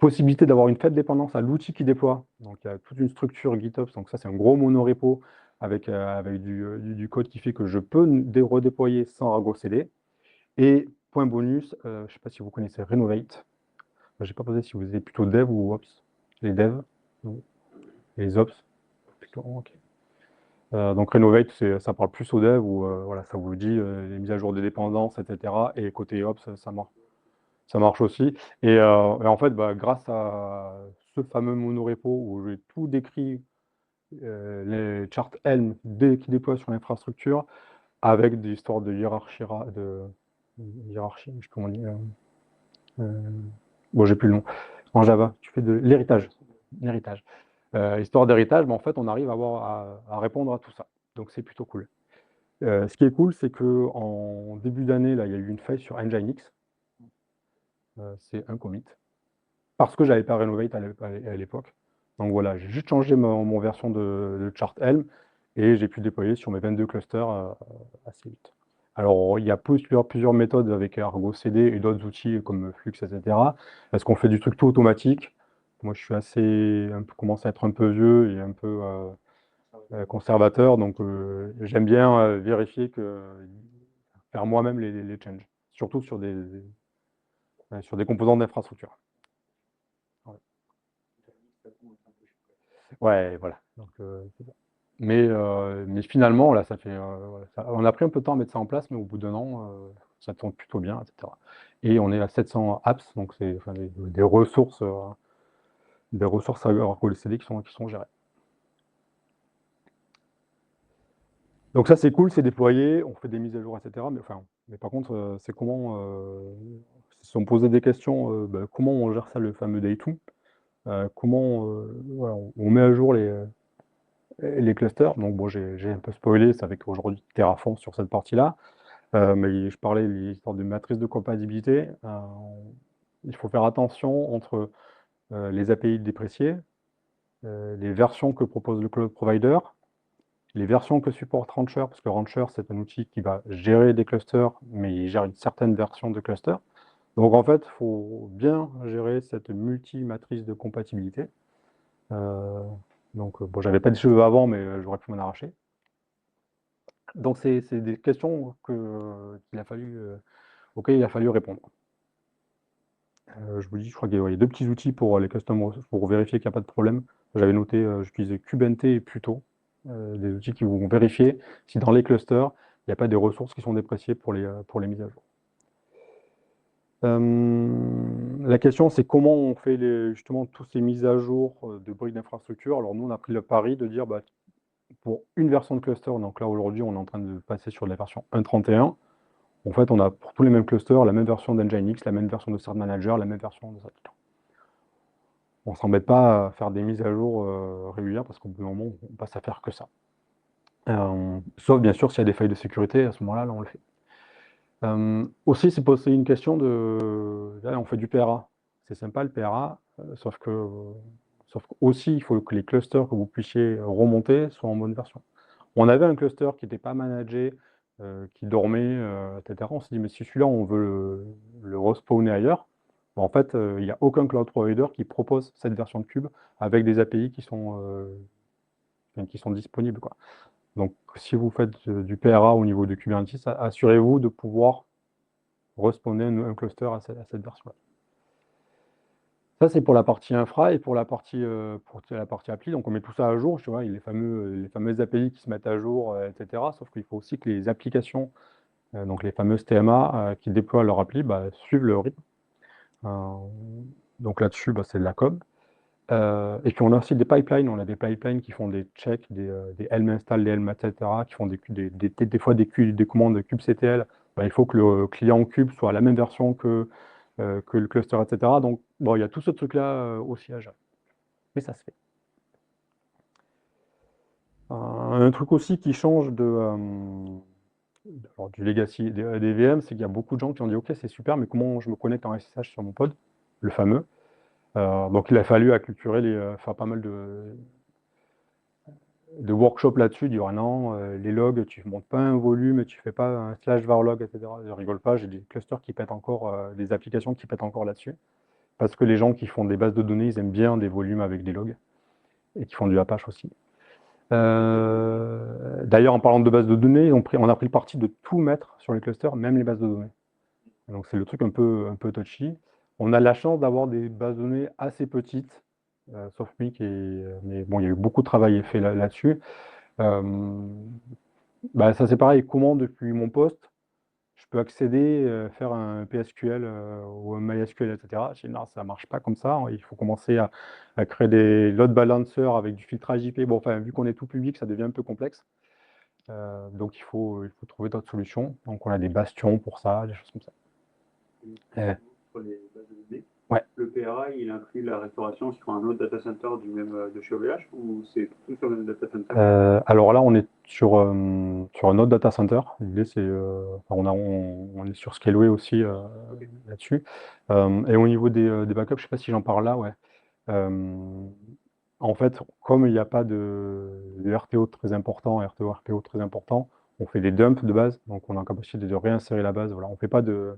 Possibilité d'avoir une faible dépendance à l'outil qui déploie, donc il y a toute une structure GitOps, donc ça c'est un gros monorepo avec du code qui fait que je peux redéployer sans Argo CD. Et point bonus, je ne sais pas si vous connaissez Renovate. Je n'ai pas posé si vous êtes plutôt dev ou ops. Les devs, les ops, plutôt, ok. Donc Renovate, ça parle plus aux devs, où voilà, ça vous dit les mises à jour des dépendances, etc. Et côté ops, ça marche aussi. Et en fait, grâce à ce fameux monorepo où j'ai tout décrit, les charts Helm qui déploient sur l'infrastructure, avec des histoires de hiérarchie, je sais pas comment on dit. Bon, j'ai plus le nom. En Java, tu fais de l'héritage. Histoire d'héritage, en fait, on arrive à répondre à tout ça. Donc, c'est plutôt cool. Ce qui est cool, c'est qu'en début d'année, là, il y a eu une faille sur Nginx. C'est un commit. Parce que j'avais pas Renovate à l'époque. Donc voilà, j'ai juste changé mon version de chart Helm et j'ai pu déployer sur mes 22 clusters assez vite. Alors, il y a plusieurs méthodes avec Argo CD et d'autres outils comme Flux, etc. Est-ce qu'on fait du truc tout automatique? Moi, je suis commence à être un peu vieux et un peu conservateur, donc j'aime bien vérifier faire moi-même les changes, surtout sur des composants d'infrastructure. Ouais, voilà. Donc, c'est ça. Mais finalement, là, on a pris un peu de temps à mettre ça en place, mais au bout d'un an, ça tourne plutôt bien, etc. Et on est à 700 apps, donc c'est des ressources Argo CD qui sont gérées. Donc ça, c'est cool, c'est déployé, on fait des mises à jour, etc. Mais par contre, c'est comment, si on posait des questions, comment on gère ça, le fameux day 2, comment voilà, on met à jour les clusters. Donc bon, j'ai un peu spoilé, c'est avec aujourd'hui Terraform sur cette partie-là. Mais je parlais de l'histoire de matrice de compatibilité. Il faut faire attention entre les API dépréciées, les versions que propose le cloud provider, les versions que supporte Rancher, parce que Rancher, c'est un outil qui va gérer des clusters, mais il gère une certaine version de cluster. Donc en fait, il faut bien gérer cette multi-matrice de compatibilité. Donc bon, j'avais pas de cheveux avant, mais j'aurais pu m'en arracher. Donc c'est des questions auxquelles il a fallu répondre. Je vous dis, je crois qu'il y a deux petits outils pour les custom pour vérifier qu'il n'y a pas de problème. J'avais noté, j'utilisais Kubente et Pluto, des outils qui vont vérifier si dans les clusters, il n'y a pas des ressources qui sont dépréciées pour les mises à jour. La question, c'est comment on fait justement toutes ces mises à jour de briques d'infrastructure. Alors nous, on a pris le pari de dire, pour une version de cluster, donc là aujourd'hui, on est en train de passer sur la version 1.31. En fait, on a pour tous les mêmes clusters, la même version d'Nginx, la même version de Cert Manager, la même version de ça. On ne s'embête pas à faire des mises à jour régulières parce qu'au bout d'un moment, on passe à faire que ça. Sauf bien sûr s'il y a des failles de sécurité, à ce moment-là, là, on le fait. Aussi, c'est poser une question là, on fait du PRA. C'est sympa le PRA, sauf qu'aussi, il faut que les clusters que vous puissiez remonter soient en bonne version. On avait un cluster qui n'était pas managé, qui dormait, etc. On s'est dit, mais si celui-là, on veut le respawner ailleurs, en fait, il n'y a aucun cloud provider qui propose cette version de Cube avec des API qui sont disponibles, quoi. Donc, si vous faites du PRA au niveau de Kubernetes, assurez-vous de pouvoir respawner un cluster à cette version-là. Ça, c'est pour la partie infra et pour la partie appli. Donc, on met tout ça à jour. Tu vois, il y a les fameuses API qui se mettent à jour, etc. Sauf qu'il faut aussi que les applications donc les fameuses TMA qui déploient leur appli, suivent le rythme. Donc là-dessus, c'est de la com. Et puis on a aussi des pipelines, on a des pipelines qui font des checks, des Helm install, des Helm, etc., qui font des fois des commandes kubectl. Il faut que le client cube soit à la même version que le cluster, etc. Donc bon, il y a tout ce truc-là aussi à gérer. Mais ça se fait. Un truc aussi qui change du legacy des VM, c'est qu'il y a beaucoup de gens qui ont dit ok, c'est super, mais comment je me connecte en SSH sur mon pod, le fameux. Donc il a fallu acculturer faire pas mal de workshops là-dessus, dire ah non, les logs, tu ne montes pas un volume, tu ne fais pas un /varlog, etc. Je rigole pas, j'ai des clusters qui pètent encore, des applications qui pètent encore là-dessus. Parce que les gens qui font des bases de données, ils aiment bien des volumes avec des logs. Et qui font du Apache aussi. D'ailleurs, en parlant de bases de données, on a pris le parti de tout mettre sur les clusters, même les bases de données. Donc c'est le truc un peu touchy. On a la chance d'avoir des bases de données assez petites, sauf Mic, mais bon, il y a eu beaucoup de travail fait là-dessus. Ça c'est pareil, comment depuis mon poste, je peux accéder, faire un PSQL ou un MySQL, etc. Je dis non, ça ne marche pas comme ça. Il faut commencer à créer des load balancers avec du filtrage IP. Bon, enfin, vu qu'on est tout public, ça devient un peu complexe. Donc il faut trouver d'autres solutions. Donc on a des bastions pour ça, des choses comme ça. Pour les bases de données, Ouais. le PRA, il inclut la restauration sur un autre data center de chez OVH ou c'est tout sur le même data center? Alors là, on est sur un autre data center. L'idée, c'est on est sur Scaleway aussi là-dessus. Et au niveau des backups, je ne sais pas si j'en parle là, ouais. En fait, comme il n'y a pas de RTO très important, RTO très important, on fait des dumps de base, donc on a la capacité de réinsérer la base. Voilà, on fait pas de.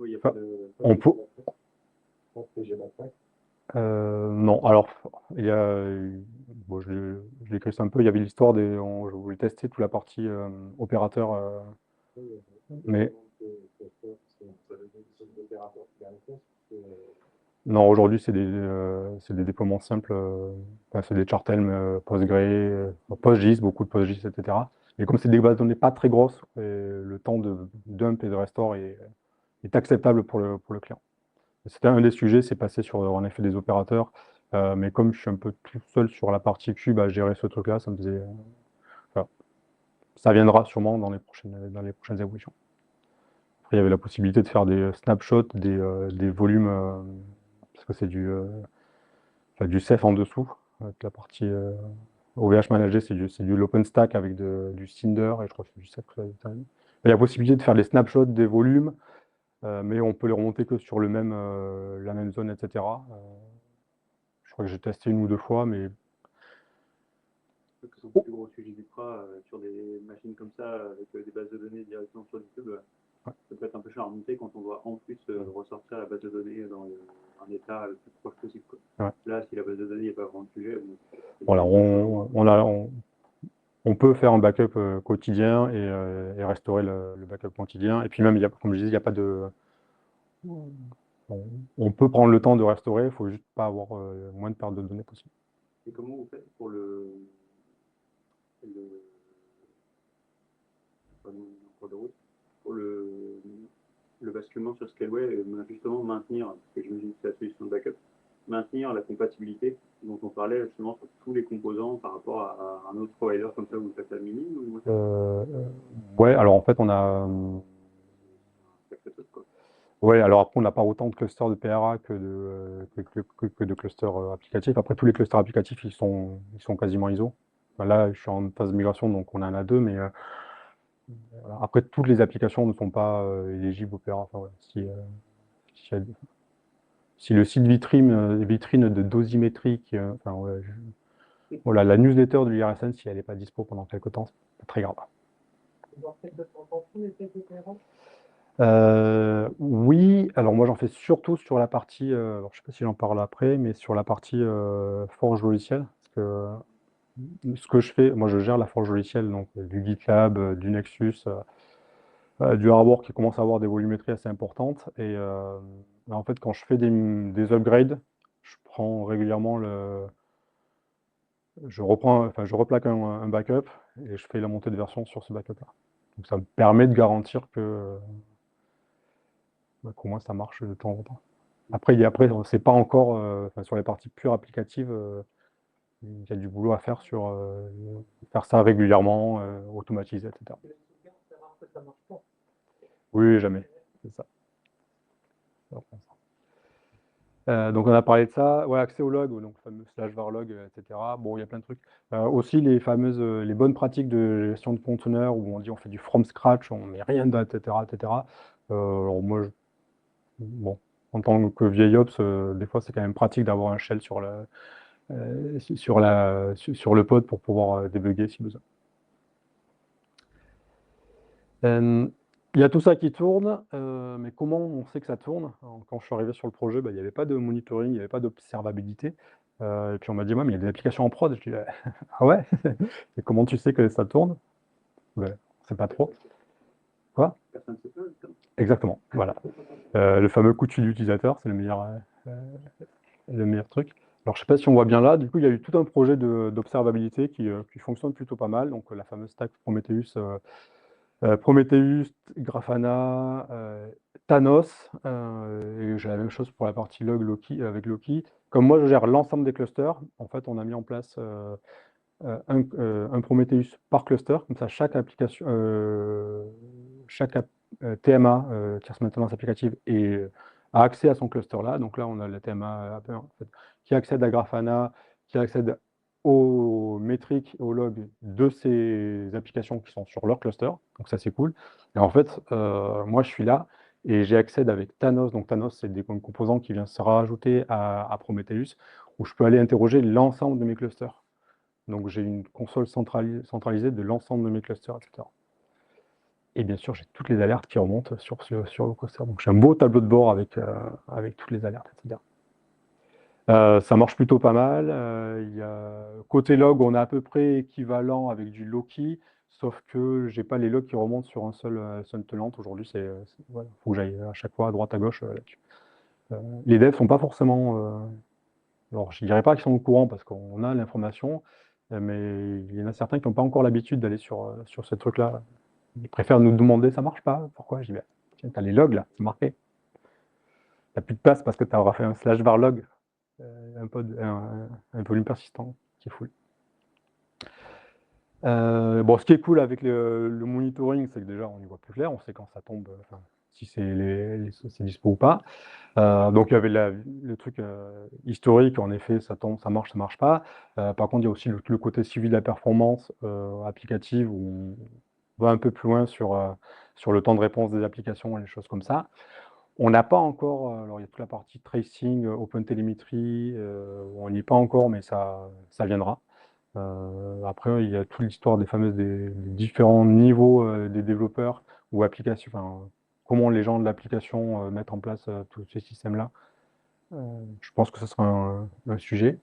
Oui, il n'y a pas de. On peut. Non, alors il y a, bon, je l'ai écrit un peu. Il y avait l'histoire je voulais tester toute la partie opérateur, mais non, aujourd'hui c'est des déploiements simples. C'est des Chartelm, Postgre, PostGIS, beaucoup de PostGIS, etc. Mais comme c'est des bases de données pas très grosses, le temps de dump et de restore est acceptable pour le client. C'était un des sujets, c'est passé sur en effet des opérateurs, mais comme je suis un peu tout seul sur la partie cube à gérer ce truc-là, ça me faisait. Voilà. Ça viendra sûrement dans les prochaines évolutions. Après, il y avait la possibilité de faire des snapshots, des volumes, parce que c'est du Ceph en dessous. Avec la partie OVH Manager, c'est du l'OpenStack avec du Cinder, et je crois que c'est du Ceph. Il y a la possibilité de faire des snapshots des volumes, mais on peut les remonter que sur la même zone, etc. Je crois que j'ai testé une ou deux fois, mais. C'est un plus gros sujet d'IFRA sur des machines comme ça, avec des bases de données directement sur YouTube. Ça peut être un peu cher à monter quand on doit en plus ressortir la base de données dans un état le plus proche possible, quoi. Ouais. Là, si la base de données n'est pas vraiment de sujet. Voilà, on peut faire un backup quotidien et restaurer le backup quotidien. Et puis même, comme je disais, il n'y a pas de. On peut prendre le temps de restaurer, il ne faut juste pas avoir moins de pertes de données possible. Et comment vous faites pour le basculement sur Scaleway, justement maintenir, parce que j'imagine que c'est la solution de backup, maintenir la compatibilité dont on parlait justement sur tous les composants par rapport à un autre provider comme ça, vous le faites à mini ou... Ouais, alors en fait, on a. Ouais, alors après, on n'a pas autant de clusters de PRA que de clusters applicatifs. Après, tous les clusters applicatifs, ils sont quasiment ISO. Enfin, là, je suis en phase de migration, donc on en a deux, mais voilà. Après, toutes les applications ne sont pas éligibles au PRA. Enfin, ouais, si le site vitrine de dosimétrie, enfin, ouais, voilà, la newsletter de l'IRSN, si elle n'est pas dispo pendant quelques temps, c'est pas très grave. Oui, alors moi j'en fais surtout sur la partie, alors je ne sais pas si j'en parle après, mais sur la partie forge logicielle. Parce que ce que je fais, moi je gère la forge logicielle, donc du GitLab, du Nexus, du Harbor qui commence à avoir des volumétries assez importantes. Et en fait, quand je fais des upgrades, je prends régulièrement je replaque un backup et je fais la montée de version sur ce backup-là. Donc ça me permet de garantir qu'au moins ça marche de temps en temps. Après, c'est pas encore, sur les parties pures applicatives, il y a du boulot à faire sur faire ça régulièrement, automatiser, etc. Oui, jamais, c'est ça. Donc on a parlé de ça, ouais, accès au log, donc fameux /varlog, etc. Bon, il y a plein de trucs. Aussi les bonnes pratiques de gestion de conteneurs où on dit on fait du from scratch, on met rien dedans, etc., etc. Alors moi, bon, en tant que vieil ops, des fois c'est quand même pratique d'avoir un shell sur le pod pour pouvoir débugger si besoin. Il y a tout ça qui tourne, mais comment on sait que ça tourne? Alors, quand je suis arrivé sur le projet, il n'y avait pas de monitoring, il n'y avait pas d'observabilité. Et puis on m'a dit: «Ouais, mais il y a des applications en prod». Je dis: «Ah ouais? Et comment tu sais que ça tourne?» «Ben, on sait pas trop». Quoi? Personne ne sait pas. Exactement, voilà. Le fameux coup de fil d'utilisateur, c'est le meilleur truc. Alors je sais pas si on voit bien là, du coup, il y a eu tout un projet d'observabilité qui fonctionne plutôt pas mal. Donc la fameuse stack Prometheus, Grafana, Thanos, et j'ai la même chose pour la partie log Loki, avec Loki. Comme moi, je gère l'ensemble des clusters, en fait, on a mis en place un Prometheus par cluster, comme ça, chaque application, TMA, tierce maintenance applicative, a accès à son cluster là. Donc là, on a la TMA en fait, qui accède à Grafana, qui accède aux métriques, aux logs de ces applications qui sont sur leur cluster. Donc ça, c'est cool. Et en fait, moi, je suis là et j'accède avec Thanos. Donc Thanos, c'est des composants qui viennent se rajouter à Prometheus, où je peux aller interroger l'ensemble de mes clusters. Donc j'ai une console centralisée de l'ensemble de mes clusters, etc. Et bien sûr, j'ai toutes les alertes qui remontent sur le cluster. Donc j'ai un beau tableau de bord avec toutes les alertes, etc. Ça marche plutôt pas mal. Côté log, on est à peu près équivalent avec du Loki, sauf que j'ai pas les logs qui remontent sur un seul tenant. Aujourd'hui, voilà, faut que j'aille à chaque fois à droite à gauche là-dessus. Les devs sont pas forcément. Alors, je dirais pas qu'ils sont au courant parce qu'on a l'information, mais il y en a certains qui n'ont pas encore l'habitude d'aller sur ce truc-là. Ils préfèrent nous demander: ça marche pas? Pourquoi? Je dis: tiens, tu as les logs là, c'est marqué. Tu n'as plus de place parce que tu auras fait un /varlog. Un volume persistant qui est full. Bon, ce qui est cool avec le monitoring, c'est que déjà on y voit plus clair, on sait quand ça tombe, si c'est dispo ou pas. Donc il y avait le truc historique, en effet, ça tombe, ça marche pas. Par contre, il y a aussi le côté suivi de la performance applicative où on va un peu plus loin sur le temps de réponse des applications et les choses comme ça. On n'a pas encore, alors il y a toute la partie tracing, OpenTelemetry, on n'y est pas encore, mais ça viendra. Après, il y a toute l'histoire des différents niveaux des développeurs ou applications, enfin, comment les gens de l'application mettent en place tous ces systèmes-là. Je pense que ce sera un sujet.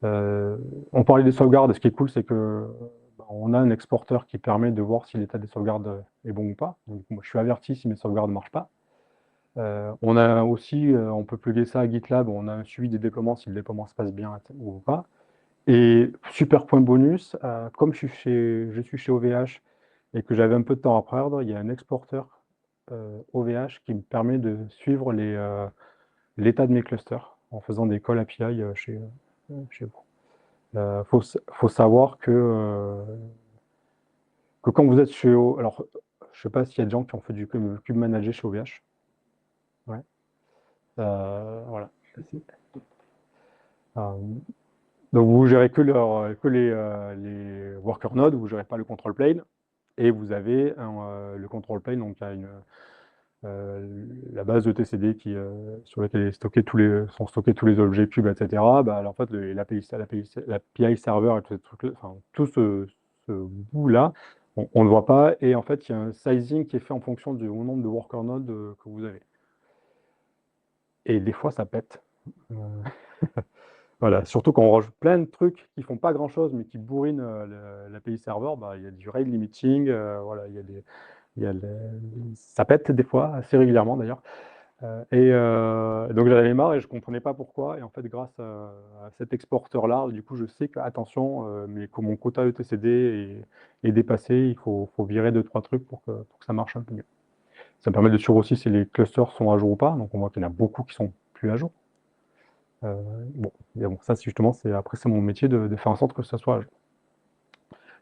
On parlait des sauvegardes, et ce qui est cool, c'est que on a un exporteur qui permet de voir si l'état des sauvegardes est bon ou pas. Donc, moi, je suis averti si mes sauvegardes ne marchent pas. On a aussi, on peut plugger ça à GitLab, on a un suivi des déploiements, si le déploiement se passe bien ou pas. Et super point bonus, comme je suis chez OVH et que j'avais un peu de temps à perdre, il y a un exporteur OVH qui me permet de suivre l'état de mes clusters en faisant des calls API chez vous. Faut savoir que quand vous êtes alors, je sais pas s'il y a des gens qui ont fait du kube manager chez OVH. Ouais. Voilà. Donc vous gérez que les worker nodes, vous gérez pas le control plane, et vous avez le control plane, donc il y a la base de TCD sur laquelle sont stockés tous les objets cubes, etc. Alors, en fait, l'API serveur et tous ces trucs-là, enfin, tout ce bout-là, on ne voit pas, et en fait, il y a un sizing qui est fait en fonction du nombre de worker nodes que vous avez. Et des fois, ça pète. Voilà, surtout quand on rajoute plein de trucs qui font pas grand-chose, mais qui bourrinent l'API serveur, il y a du rate limiting, voilà, ça pète des fois, assez régulièrement d'ailleurs. Donc j'en avais marre et je comprenais pas pourquoi. Et en fait, grâce à cet exporteur-là, du coup, je sais que attention, mais que mon quota etcd est dépassé, il faut virer 2-3 trucs pour que ça marche un peu mieux. Ça me permet de suivre aussi si les clusters sont à jour ou pas. Donc on voit qu'il y en a beaucoup qui sont plus à jour. Bon, mais bon, ça justement, après c'est mon métier de faire en sorte que ça soit à jour.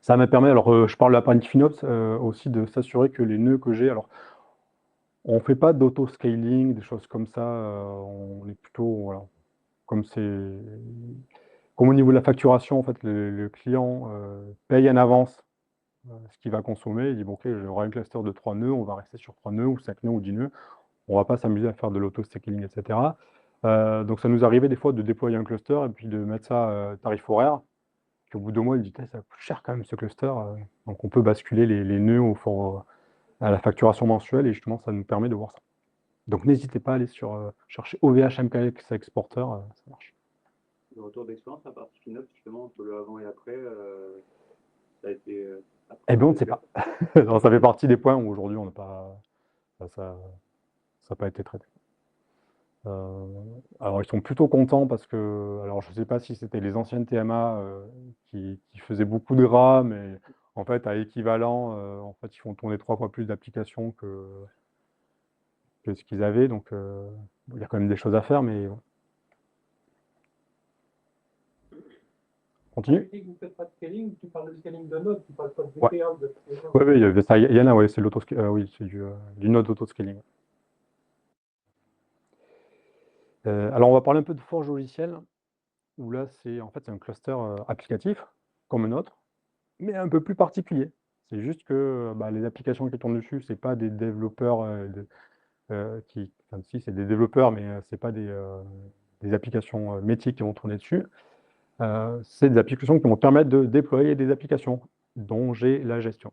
Ça me permet, alors je parle de la partie FinOps, aussi de s'assurer que les nœuds que j'ai, alors on fait pas d'auto-scaling, des choses comme ça, on est plutôt, voilà, comme au niveau de la facturation, en fait, le client paye en avance ce qu'il va consommer. Il dit, bon, ok, j'aurai un cluster de 3 nœuds, on va rester sur 3 nœuds ou 5 nœuds ou 10 nœuds. On va pas s'amuser à faire de l'auto-scaling, etc. Donc ça nous arrivait des fois de déployer un cluster et puis de mettre ça tarif horaire. Puis au bout de 2 mois, il dit, ça coûte cher quand même ce cluster. Donc on peut basculer les nœuds à la facturation mensuelle et justement, ça nous permet de voir ça. Donc n'hésitez pas à aller chercher OVH MKX Exporter, ça marche. Le retour d'expérience, la partie FinOps, justement, entre le avant et après, ça a été. Eh bien, on ne sait pas. Alors, ça fait partie des points où aujourd'hui, on n'a pas. Ça n'a pas été traité. Alors, ils sont plutôt contents parce que. Alors, je ne sais pas si c'était les anciennes TMA qui faisaient beaucoup de RAM, mais en fait, à équivalent, en fait, ils font tourner 3 fois plus d'applications que ce qu'ils avaient. Donc, il y a quand même des choses à faire, mais. Continue. Tu dis que vous ne faites pas de scaling, tu parles de scaling de node, tu ne parles pas de Ouais. VPA ou de. Oui, il y en a, ouais, c'est oui, c'est du node auto-scaling. Alors, on va parler un peu de forge logicielle, où là, c'est un cluster applicatif, comme un autre, mais un peu plus particulier. C'est juste que les applications qui tournent dessus, c'est pas des développeurs enfin, si, c'est des développeurs, mais c'est pas des applications métiers qui vont tourner dessus. C'est des applications qui vont permettre de déployer des applications dont j'ai la gestion.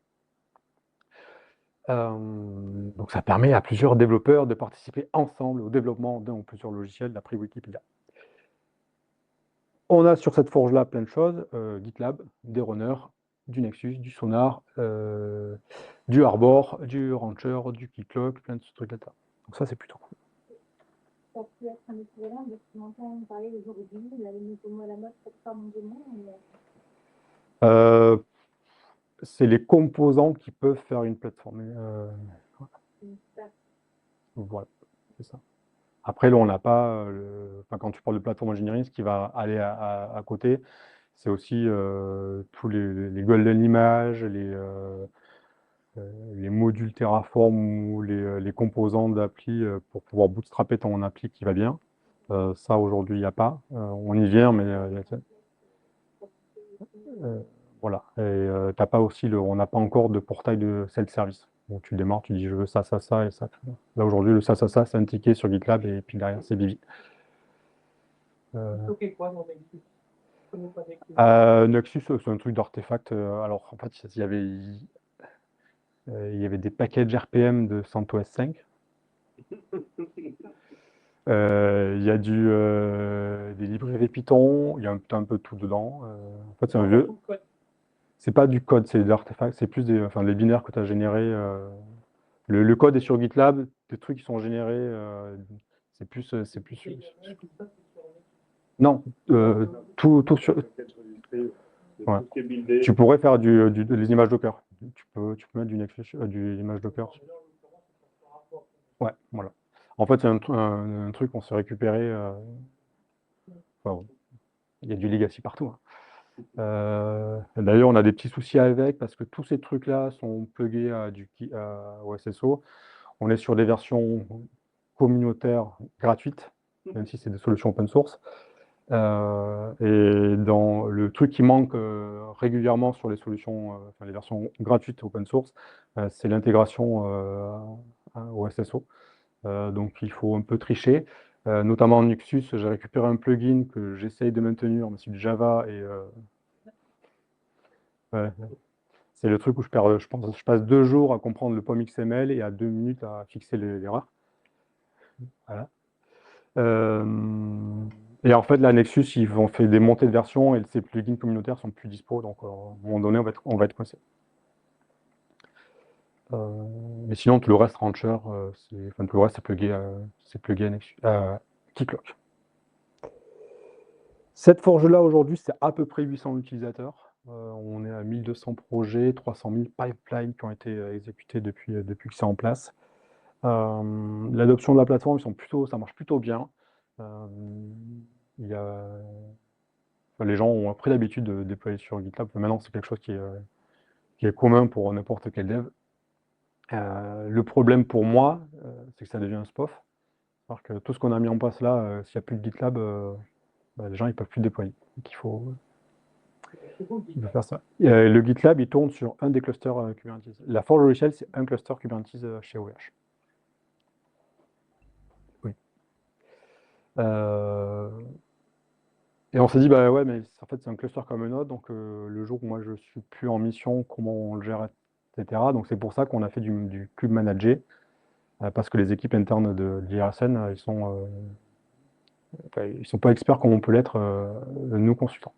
Donc ça permet à plusieurs développeurs de participer ensemble au développement d'un ou plusieurs logiciels d'après Wikipédia. On a sur cette forge-là plein de choses, GitLab, des runners, du Nexus, du Sonar, du Arbor, du Rancher, du Keycloak, plein de ce trucs-là. Donc ça, c'est plutôt cool. Ça peut être un équivalent de ce qu'on entend parler aujourd'hui, la Notomo à la mode, peut-être pas mon démon, mais C'est les composants qui peuvent faire une plateforme. Voilà, c'est ça. Après, là, on n'a pas, quand tu parles de plateforme engineering, ce qui va aller à côté, c'est aussi tous les golden images, les modules Terraform ou les composants d'appli pour pouvoir bootstrapper ton appli qui va bien. Ça, aujourd'hui, il n'y a pas. On y vient, mais voilà. Et t'as pas aussi on n'a pas encore de portail de self-service. Donc tu démarres, tu dis je veux ça, ça, ça et ça. Là aujourd'hui, le ça, ça, ça, c'est un ticket sur GitLab et puis derrière, c'est Vivi. Stocker quoi dans Nexus? Je connais pas Nexus. Nexus, c'est un truc d'artefact. Alors en fait, il y avait des packages RPM de CentOS 5. Il y a des librairies Python, il y a un peu tout dedans. En fait, c'est un vieux. C'est pas du code, c'est des artefacts, c'est plus les binaires que tu as générés. Le code est sur GitLab, des trucs qui sont générés, c'est plus. Non, tout sur. Ouais. Tu pourrais faire les images Docker. Tu peux mettre du Nexus, du image Docker. Ouais, voilà. En fait, c'est un truc qu'on s'est récupéré. Enfin, il y a du legacy partout. D'ailleurs, on a des petits soucis avec parce que tous ces trucs-là sont pluggés au SSO. On est sur des versions communautaires gratuites, même si c'est des solutions open source. Et dans le truc qui manque régulièrement sur les solutions, les versions gratuites open source, c'est l'intégration au SSO. Donc il faut un peu tricher. Notamment en Nexus, j'ai récupéré un plugin que j'essaye de maintenir, mais c'est du Java et ouais. C'est le truc où je passe 2 jours à comprendre le POM XML et à 2 minutes à fixer l'erreur. Voilà. Et en fait, la Nexus, ils ont fait des montées de version et ces plugins communautaires sont plus dispo, donc à un moment donné, on va être coincé. Mais sinon, tout le reste, Rancher, enfin, tout le reste, c'est plugué Keycloak. Cette forge-là, aujourd'hui, c'est à peu près 800 utilisateurs. On est à 1200 projets, 300 000 pipelines qui ont été exécutés depuis que c'est en place. L'adoption de la plateforme, ça marche plutôt bien. Il y a, enfin, les gens ont pris l'habitude de déployer sur GitLab. Maintenant, c'est quelque chose qui est commun pour n'importe quel dev. Le problème pour moi, c'est que ça devient un SPOF. C'est-à-dire que tout ce qu'on a mis en place là, s'il n'y a plus de GitLab, les gens ne peuvent plus déployer. Donc il faut faire ça. Le GitLab, il tourne sur un des clusters Kubernetes. La Forge Logiciel, c'est un cluster Kubernetes chez OVH. Oui. Et on s'est dit, bah ouais, mais en fait, c'est un cluster comme un autre. Donc le jour où moi, je ne suis plus en mission, comment on le gère, etc. Donc c'est pour ça qu'on a fait du kube managé. Parce que les équipes internes de l'IRSN, ils sont pas experts comme on peut l'être, nous, consultants.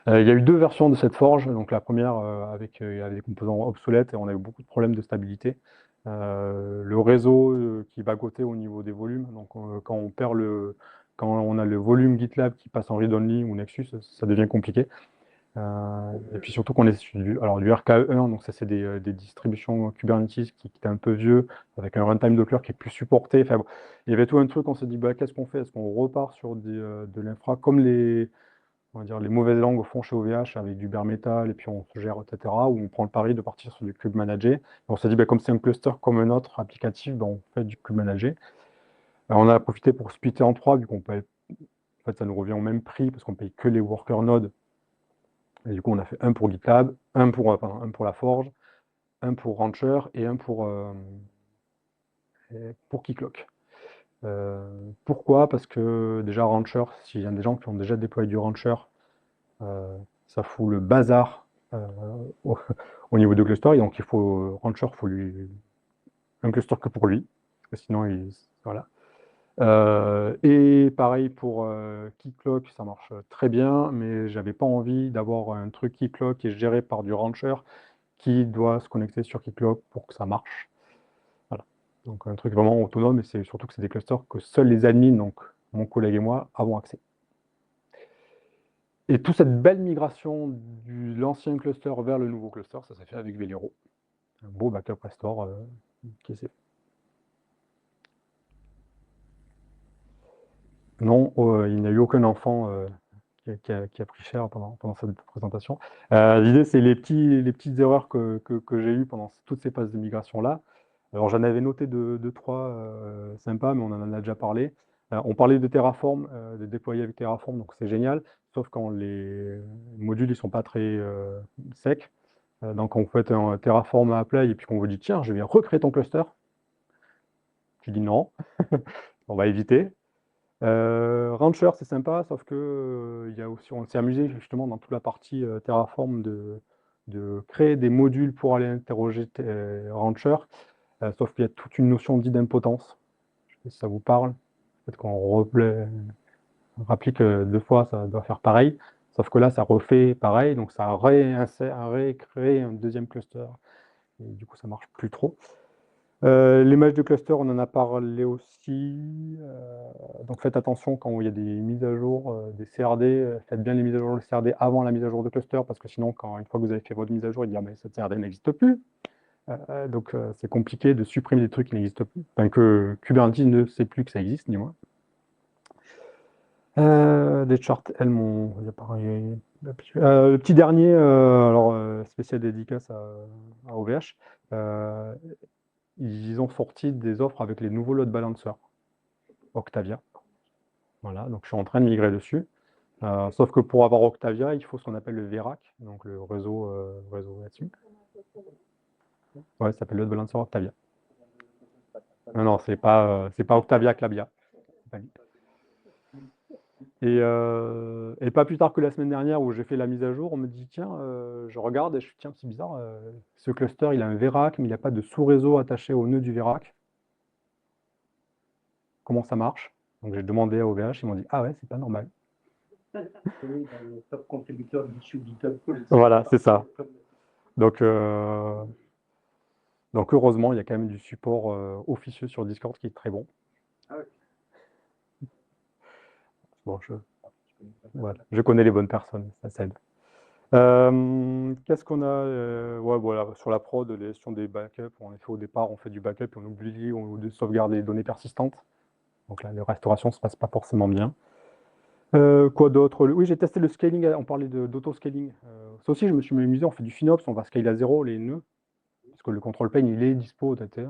Il y a eu 2 versions de cette forge. Donc la première avec des composants obsolètes et on a eu beaucoup de problèmes de stabilité. Le réseau qui va côté au niveau des volumes. Donc quand on a le volume GitLab qui passe en read-only ou Nexus, ça devient compliqué. Et puis surtout qu'on est sur du RKE1, donc ça c'est des distributions Kubernetes qui étaient un peu vieux, avec un runtime Docker qui est plus supporté. Enfin, bon, il y avait tout un truc, on s'est dit, bah, qu'est-ce qu'on fait? Est-ce qu'on repart sur de l'infra comme on va dire, les mauvaises langues font chez OVH avec du bare metal et puis on se gère, etc. Ou on prend le pari de partir sur du kube managé. Et on s'est dit, bah, comme c'est un cluster comme un autre applicatif, bah, on fait du kube managé. On a profité pour splitter en 3, vu qu'on paye, en fait, ça nous revient au même prix parce qu'on paye que les worker nodes. Et du coup, on a fait un pour GitLab, un pour la Forge, un pour Rancher et un pour Keycloak. Pourquoi? Parce que déjà, Rancher, s'il y a des gens qui ont déjà déployé du Rancher, ça fout le bazar au niveau de cluster. Et donc, Rancher, il faut lui un cluster que pour lui. Parce que sinon, voilà. Et pareil pour Keycloak, ça marche très bien, mais j'avais pas envie d'avoir un truc Keycloak qui est géré par du Rancher qui doit se connecter sur Keycloak pour que ça marche. Voilà. Donc un truc vraiment autonome, et c'est surtout que c'est des clusters que seuls les admins, donc mon collègue et moi, avons accès. Et toute cette belle migration de l'ancien cluster vers le nouveau cluster, ça s'est fait avec Velero. Un beau backup restore qui s'est fait. Non, il n'y a eu aucun enfant qui a pris cher pendant cette présentation. L'idée, c'est les petites erreurs que j'ai eues pendant toutes ces phases de migration-là. Alors, j'en avais noté 2-3 sympas, mais on en a déjà parlé. On parlait de Terraform, de déployer avec Terraform, donc c'est génial, sauf quand les modules ne sont pas très secs. Donc, quand vous faites un Terraform à apply et puis qu'on vous dit, tiens, je vais recréer ton cluster, tu dis non, on va éviter. Rancher, c'est sympa, sauf que il y a aussi, on s'est amusé justement dans toute la partie Terraform de créer des modules pour aller interroger Rancher, sauf qu'il y a toute une notion d'idempotence. Je sais pas si ça vous parle. Peut-être qu'on rapplique 2 fois, ça doit faire pareil. Sauf que là, ça refait pareil, donc ça récrée un deuxième cluster. Et du coup, ça marche plus trop. L'image de cluster, on en a parlé aussi. Donc faites attention quand il y a des mises à jour des CRD, faites bien les mises à jour de CRD avant la mise à jour de cluster, parce que sinon, une fois que vous avez fait votre mise à jour, il dit ah, mais cette CRD n'existe plus. Donc c'est compliqué de supprimer des trucs qui n'existent plus. Enfin, que Kubernetes ne sait plus que ça existe, ni moi. Des charts, elles m'ont. Le petit dernier, spécial dédicace à OVH. Ils ont sorti des offres avec les nouveaux load balancers Octavia. Voilà, donc je suis en train de migrer dessus. Sauf que pour avoir Octavia, il faut ce qu'on appelle le VRAC, donc le réseau là-dessus. Ouais, ça s'appelle load balancer Octavia. Non, c'est pas Octavia Clavia. Et pas plus tard que la semaine dernière où j'ai fait la mise à jour, on me dit tiens, je regarde et je suis tiens, c'est bizarre, ce cluster il a un VRAC, mais il n'y a pas de sous-réseau attaché au nœud du VRAC. Comment ça marche? Donc j'ai demandé à OVH, ils m'ont dit ah ouais, c'est pas normal. Le top contributeur du GitHub. Voilà, c'est ça. Donc Donc heureusement, il y a quand même du support officieux sur Discord qui est très bon. Ah ouais. Bon, voilà, je connais les bonnes personnes, ça aide. Qu'est-ce qu'on a ouais, voilà, sur la prod, les gestions des backups, en effet, au départ, on fait du backup et on oublie de sauvegarder les données persistantes. Donc là, la restauration ne se passe pas forcément bien. Quoi d'autre? Oui, j'ai testé le scaling, on parlait d'auto-scaling. Ça aussi, je me suis amusé, on fait du FinOps, on va scaler à 0 les nœuds, parce que le control plane, il est dispo, etc.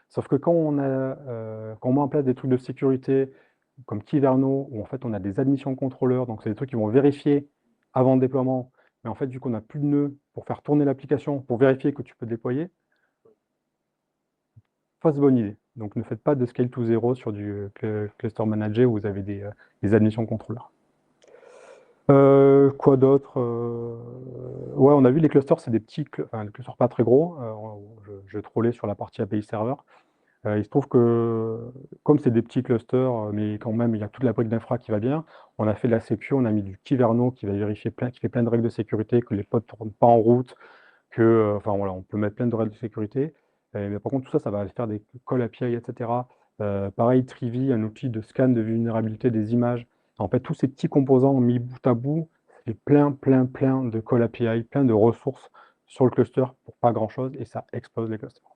Sauf que quand on met en place des trucs de sécurité, comme Kyverno, où en fait on a des admissions contrôleurs, donc c'est des trucs qui vont vérifier avant le déploiement, mais en fait, vu qu'on n'a plus de nœuds pour faire tourner l'application, pour vérifier que tu peux déployer, fausse bonne idée. Donc ne faites pas de scale to zero sur du cluster manager où vous avez des admissions contrôleurs. Quoi d'autre? Ouais, on a vu les clusters, c'est des petits, les clusters pas très gros. Je trollais sur la partie API serveur. Il se trouve que, comme c'est des petits clusters, mais quand même, il y a toute la brique d'infra qui va bien, on a fait de la sécu, on a mis du Kyverno qui va vérifier qui fait plein de règles de sécurité, que les pods ne tournent pas en route, que, enfin voilà, on peut mettre plein de règles de sécurité. Mais par contre, tout ça, ça va faire des call API, etc. Pareil, Trivi, un outil de scan de vulnérabilité des images. En fait, tous ces petits composants mis bout à bout, c'est plein de call API, plein de ressources sur le cluster pour pas grand-chose, et ça explose les clusters.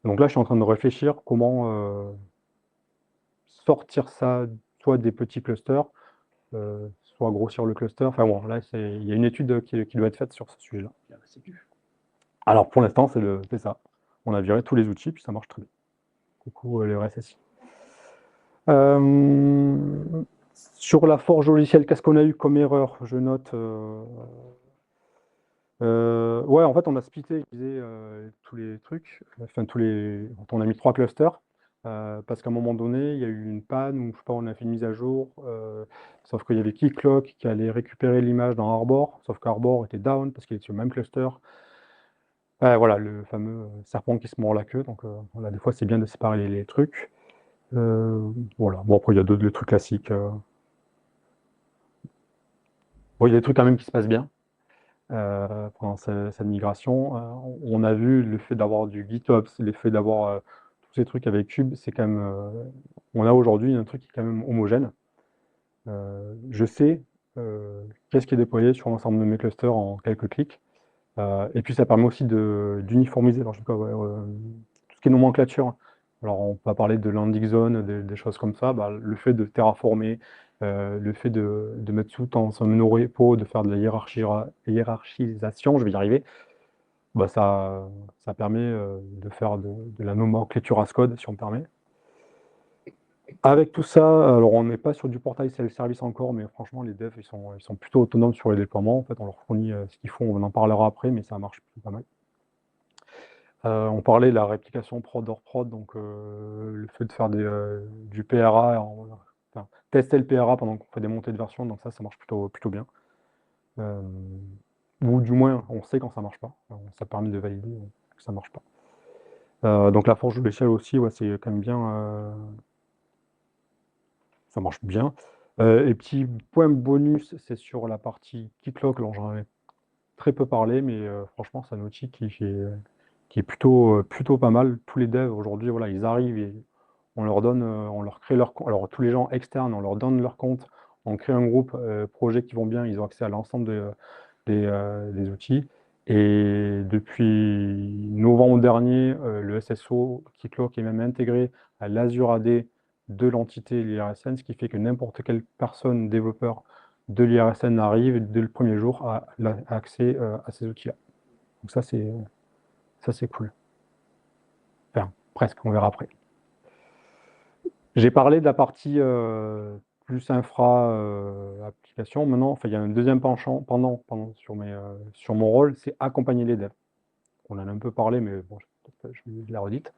Donc là, je suis en train de réfléchir comment sortir ça, soit des petits clusters, soit grossir le cluster. Enfin bon, là, il y a une étude qui doit être faite sur ce sujet-là. Alors pour l'instant, c'est ça. On a viré tous les outils, puis ça marche très bien. Coucou le RSSI. Sur la forge logicielle, qu'est-ce qu'on a eu comme erreur? Je note. Ouais, en fait, on a splitté tous les trucs, enfin on a mis 3 clusters, parce qu'à un moment donné, il y a eu une panne ou je sais pas, on a fait une mise à jour, sauf qu'il y avait Keycloak qui allait récupérer l'image dans Arbor, sauf qu'Arbor était down parce qu'il est sur le même cluster. Voilà, le fameux serpent qui se mord la queue, donc voilà, des fois, c'est bien de séparer les trucs. Voilà, bon, après, il y a d'autres trucs classiques. Bon, il y a des trucs quand même qui se passent bien. Pendant cette migration. On a vu le fait d'avoir du GitOps, le fait d'avoir tous ces trucs avec Cube, c'est quand même. On a aujourd'hui un truc qui est quand même homogène. Je sais qu'est-ce qui est déployé sur l'ensemble de mes clusters en quelques clics. Et puis ça permet aussi d'uniformiser. Alors, je sais pas, tout ce qui est nomenclature. Alors on va parler de landing zone, des choses comme ça. Bah, le fait de terraformer, le fait de mettre tout dans un monorepo, de faire de la hiérarchisation, je vais y arriver, bah, ça permet de faire de la nomenclature as code, si on me permet. Avec tout ça, alors on n'est pas sur du portail self-service encore, mais franchement, les devs, ils sont plutôt autonomes sur les déploiements. En fait, on leur fournit ce qu'ils font, on en parlera après, mais ça marche plutôt pas mal. On parlait de la réplication prod hors prod, donc le fait de faire du PRA, enfin, tester le PRA pendant qu'on fait des montées de version, donc ça marche plutôt bien. Ou du moins, on sait quand ça marche pas. Ça permet de valider que ça marche pas. Donc la forge de l'échelle aussi, ouais, c'est quand même bien. Ça marche bien. Et petit point bonus, c'est sur la partie Keycloak. Alors j'en ai très peu parlé, mais franchement, c'est un outil qui est plutôt pas mal. Tous les devs aujourd'hui, voilà, ils arrivent et on leur donne, on leur crée leur compte. Alors tous les gens externes, on leur donne leur compte, on crée un groupe projet qui vont bien, ils ont accès à l'ensemble des outils. Et depuis novembre dernier, le SSO Keycloak est même intégré à l'Azure AD de l'entité l'IRSN, ce qui fait que n'importe quelle personne développeur de l'IRSN arrive dès le premier jour à accès à ces outils-là. Donc ça c'est cool. Enfin, presque, on verra après. J'ai parlé de la partie plus infra application. Maintenant, enfin, il y a un deuxième penchant pendant sur mon rôle, c'est accompagner les devs. On en a un peu parlé, mais bon, je la redite.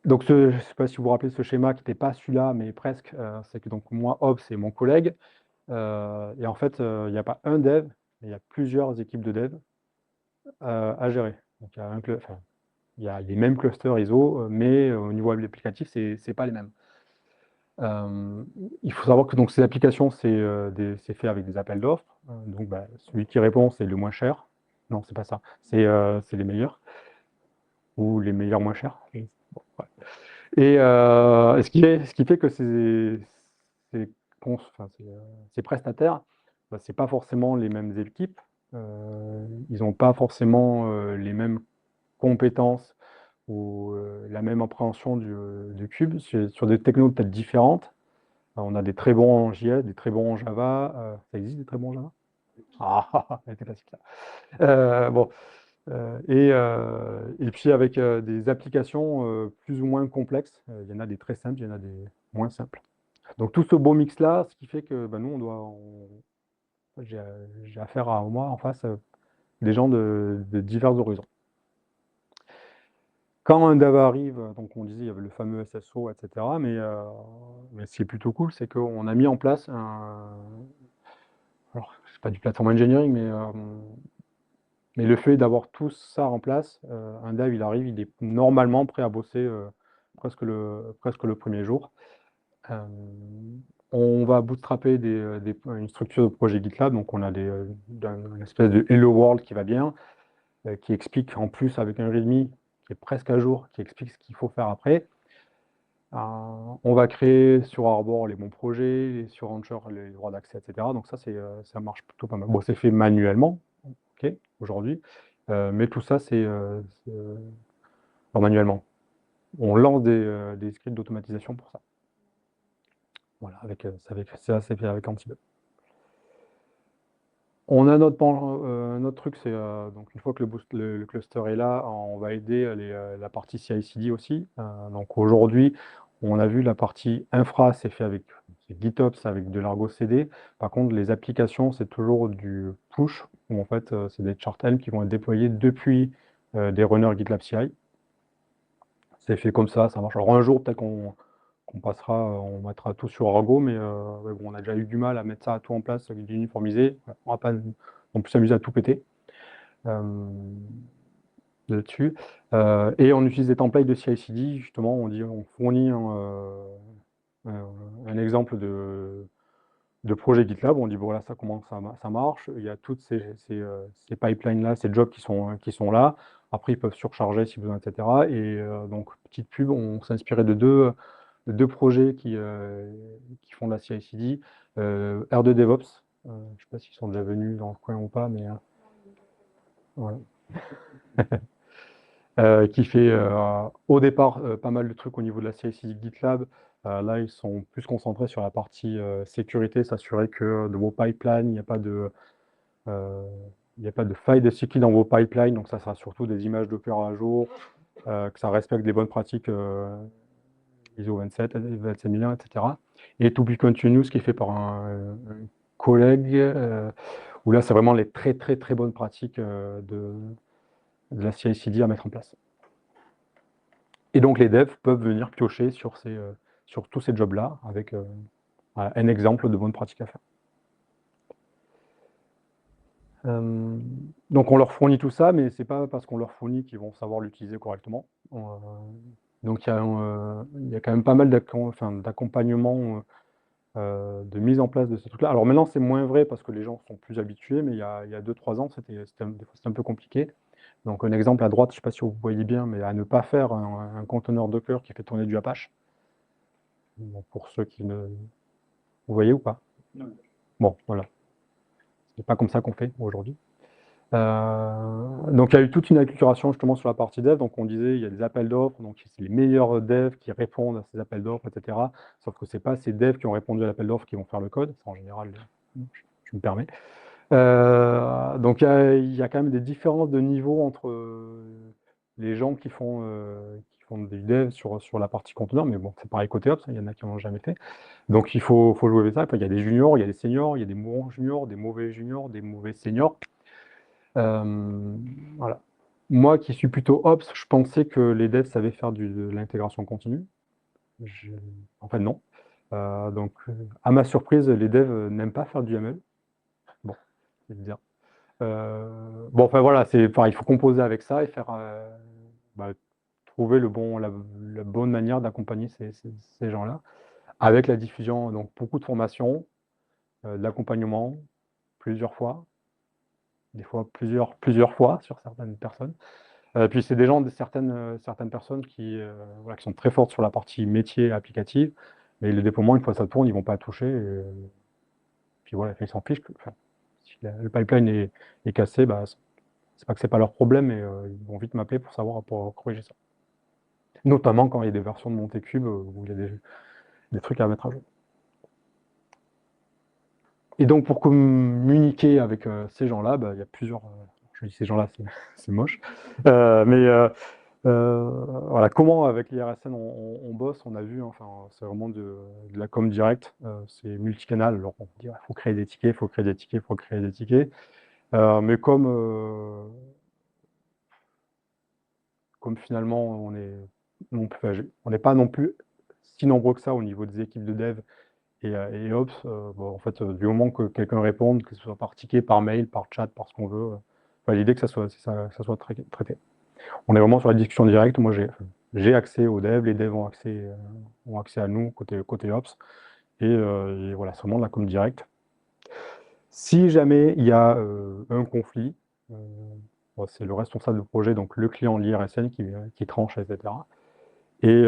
Donc, je ne sais pas si vous vous rappelez ce schéma qui n'était pas celui-là, mais presque. C'est que donc moi, Hobbs, c'est mon collègue. Et en fait, il n'y a pas un dev, mais il y a plusieurs équipes de dev à gérer. Donc, il y a les mêmes clusters ISO, mais au niveau applicatif, ce n'est pas les mêmes. Il faut savoir que donc, ces applications, c'est fait avec des appels d'offres. Donc, celui qui répond, c'est le moins cher. Non, c'est pas ça. C'est les meilleurs ou les meilleurs moins chers. Bon, ouais. Et ce qui fait que ces prestataires, bah, c'est pas forcément les mêmes équipes. Ils n'ont pas forcément les mêmes compétences ou la même appréhension du cube sur des technos peut-être différentes. On a des très bons en JS, des très bons en Java. Ça existe des très bons en Java? Ah, elle était facile là. Bon, et puis avec des applications plus ou moins complexes. Il y en a des très simples, il y en a des moins simples. Donc tout ce beau mix-là, ce qui fait que bah, nous, j'ai affaire à moi en face des gens de divers horizons. Quand un dev arrive, donc on disait il y avait le fameux SSO, etc. Mais ce qui est plutôt cool, c'est qu'on a mis en place alors c'est pas du platform engineering, mais le fait d'avoir tout ça en place, un dev il arrive, il est normalement prêt à bosser presque le premier jour. On va bootstrapper une structure de projet GitLab, donc on a une espèce de Hello World qui va bien, qui explique en plus avec un README qui est presque à jour, qui explique ce qu'il faut faire après. On va créer sur Arbor les bons projets, sur Rancher les droits d'accès, etc. Donc ça marche plutôt pas mal. Bon, c'est fait manuellement, ok, aujourd'hui, mais tout ça, c'est manuellement. On lance des scripts d'automatisation pour ça. Voilà, ça c'est fait avec Ansible. On a notre truc, c'est donc une fois que le cluster est là, on va aider la partie CI/CD aussi. Donc aujourd'hui, on a vu la partie infra, c'est fait avec GitOps, avec de l'Argo CD. Par contre, les applications, c'est toujours du push, où en fait, c'est des chart helm qui vont être déployés depuis des runners GitLab CI. C'est fait comme ça marche. Alors un jour, peut-être qu'on on mettra tout sur Argo, mais bon, on a déjà eu du mal à mettre ça tout en place, uniformisé. On va pas non plus s'amuser à tout péter là-dessus. Et on utilise des templates de CI/CD, justement, on fournit un exemple de projet GitLab, on dit voilà ça comment ça marche, il y a toutes ces pipelines-là, ces jobs qui sont là, après ils peuvent surcharger si besoin, etc. Et donc petite pub, on s'inspirait de deux projets qui font de la CI/CD, R2 DevOps, je ne sais pas s'ils sont déjà venus dans le coin ou pas, mais voilà. Qui fait au départ pas mal de trucs au niveau de la CI/CD GitLab. Là, ils sont plus concentrés sur la partie sécurité, s'assurer que de vos pipelines, il n'y a pas de faille de sécurité dans vos pipelines. Donc ça sera surtout des images Docker à jour, que ça respecte des bonnes pratiques ISO 27, 27001, etc. Et To Be Continuous, qui est fait par un collègue, où là, c'est vraiment les très, très, très bonnes pratiques de la CI/CD à mettre en place. Et donc, les devs peuvent venir piocher sur tous ces jobs-là avec un exemple de bonnes pratiques à faire. Donc, on leur fournit tout ça, mais ce n'est pas parce qu'on leur fournit qu'ils vont savoir l'utiliser correctement. Donc, il y a quand même pas mal d'accompagnement, de mise en place de ce truc-là. Alors maintenant, c'est moins vrai parce que les gens sont plus habitués, mais il y a 2-3 ans, c'était un peu compliqué. Donc un exemple à droite, je ne sais pas si vous voyez bien, mais à ne pas faire un conteneur Docker qui fait tourner du Apache. Bon, pour ceux qui ne... Vous voyez ou pas? Non. Bon, voilà. C'est pas comme ça qu'on fait aujourd'hui. Donc il y a eu toute une acculturation justement sur la partie dev. Donc on disait il y a des appels d'offres, donc c'est les meilleurs devs qui répondent à ces appels d'offres, etc. Sauf que ce n'est pas ces devs qui ont répondu à l'appel d'offres qui vont faire le code. C'est en général, je me permets. Donc il y a quand même des différences de niveau entre les gens qui font des devs sur la partie conteneur, mais bon, c'est pareil côté Ops, il y en a qui n'en ont jamais fait. Donc il faut jouer avec ça. Après, il y a des juniors, il y a des seniors, il y a des bons juniors, des mauvais seniors. Voilà. Moi qui suis plutôt Ops, je pensais que les devs savaient faire de l'intégration continue. En fait, non. Donc, à ma surprise, les devs n'aiment pas faire du YAML. Bon, c'est dire. Bon, enfin voilà, il faut composer avec ça et faire trouver la bonne manière d'accompagner ces gens-là avec la diffusion, donc beaucoup de formations, de l'accompagnement plusieurs fois, des fois plusieurs fois sur certaines personnes. Puis c'est des gens, certaines personnes voilà, qui sont très fortes sur la partie métier applicative, mais le déploiement, une fois que ça tourne, ils ne vont pas toucher. Puis voilà, ils s'en fichent. Enfin, si le pipeline est cassé, bah, c'est pas que c'est pas leur problème, mais ils vont vite m'appeler pour corriger ça. Notamment quand il y a des versions de Montecube où il y a des trucs à mettre à jour. Et donc pour communiquer avec ces gens-là, bah, il y a plusieurs. Je dis ces gens-là, c'est moche. Voilà, comment avec l'IRSN on bosse, on a vu, enfin, c'est vraiment de la com directe, c'est multicanal. Alors on dit, il faut créer des tickets, il faut créer des tickets, il faut créer des tickets. Mais comme finalement on n'est pas non plus si nombreux que ça au niveau des équipes de dev et Ops, bon, en fait, du moment que quelqu'un réponde, que ce soit par ticket, par mail, par chat, par ce qu'on veut, l'idée que ça soit traité. On est vraiment sur la discussion directe. Moi, j'ai accès aux devs, les devs ont accès à nous côté Ops, et voilà, c'est vraiment de la com directe. Si jamais il y a un conflit, bon, c'est le responsable de projet, donc le client, l'IRSN, qui tranche, etc. Et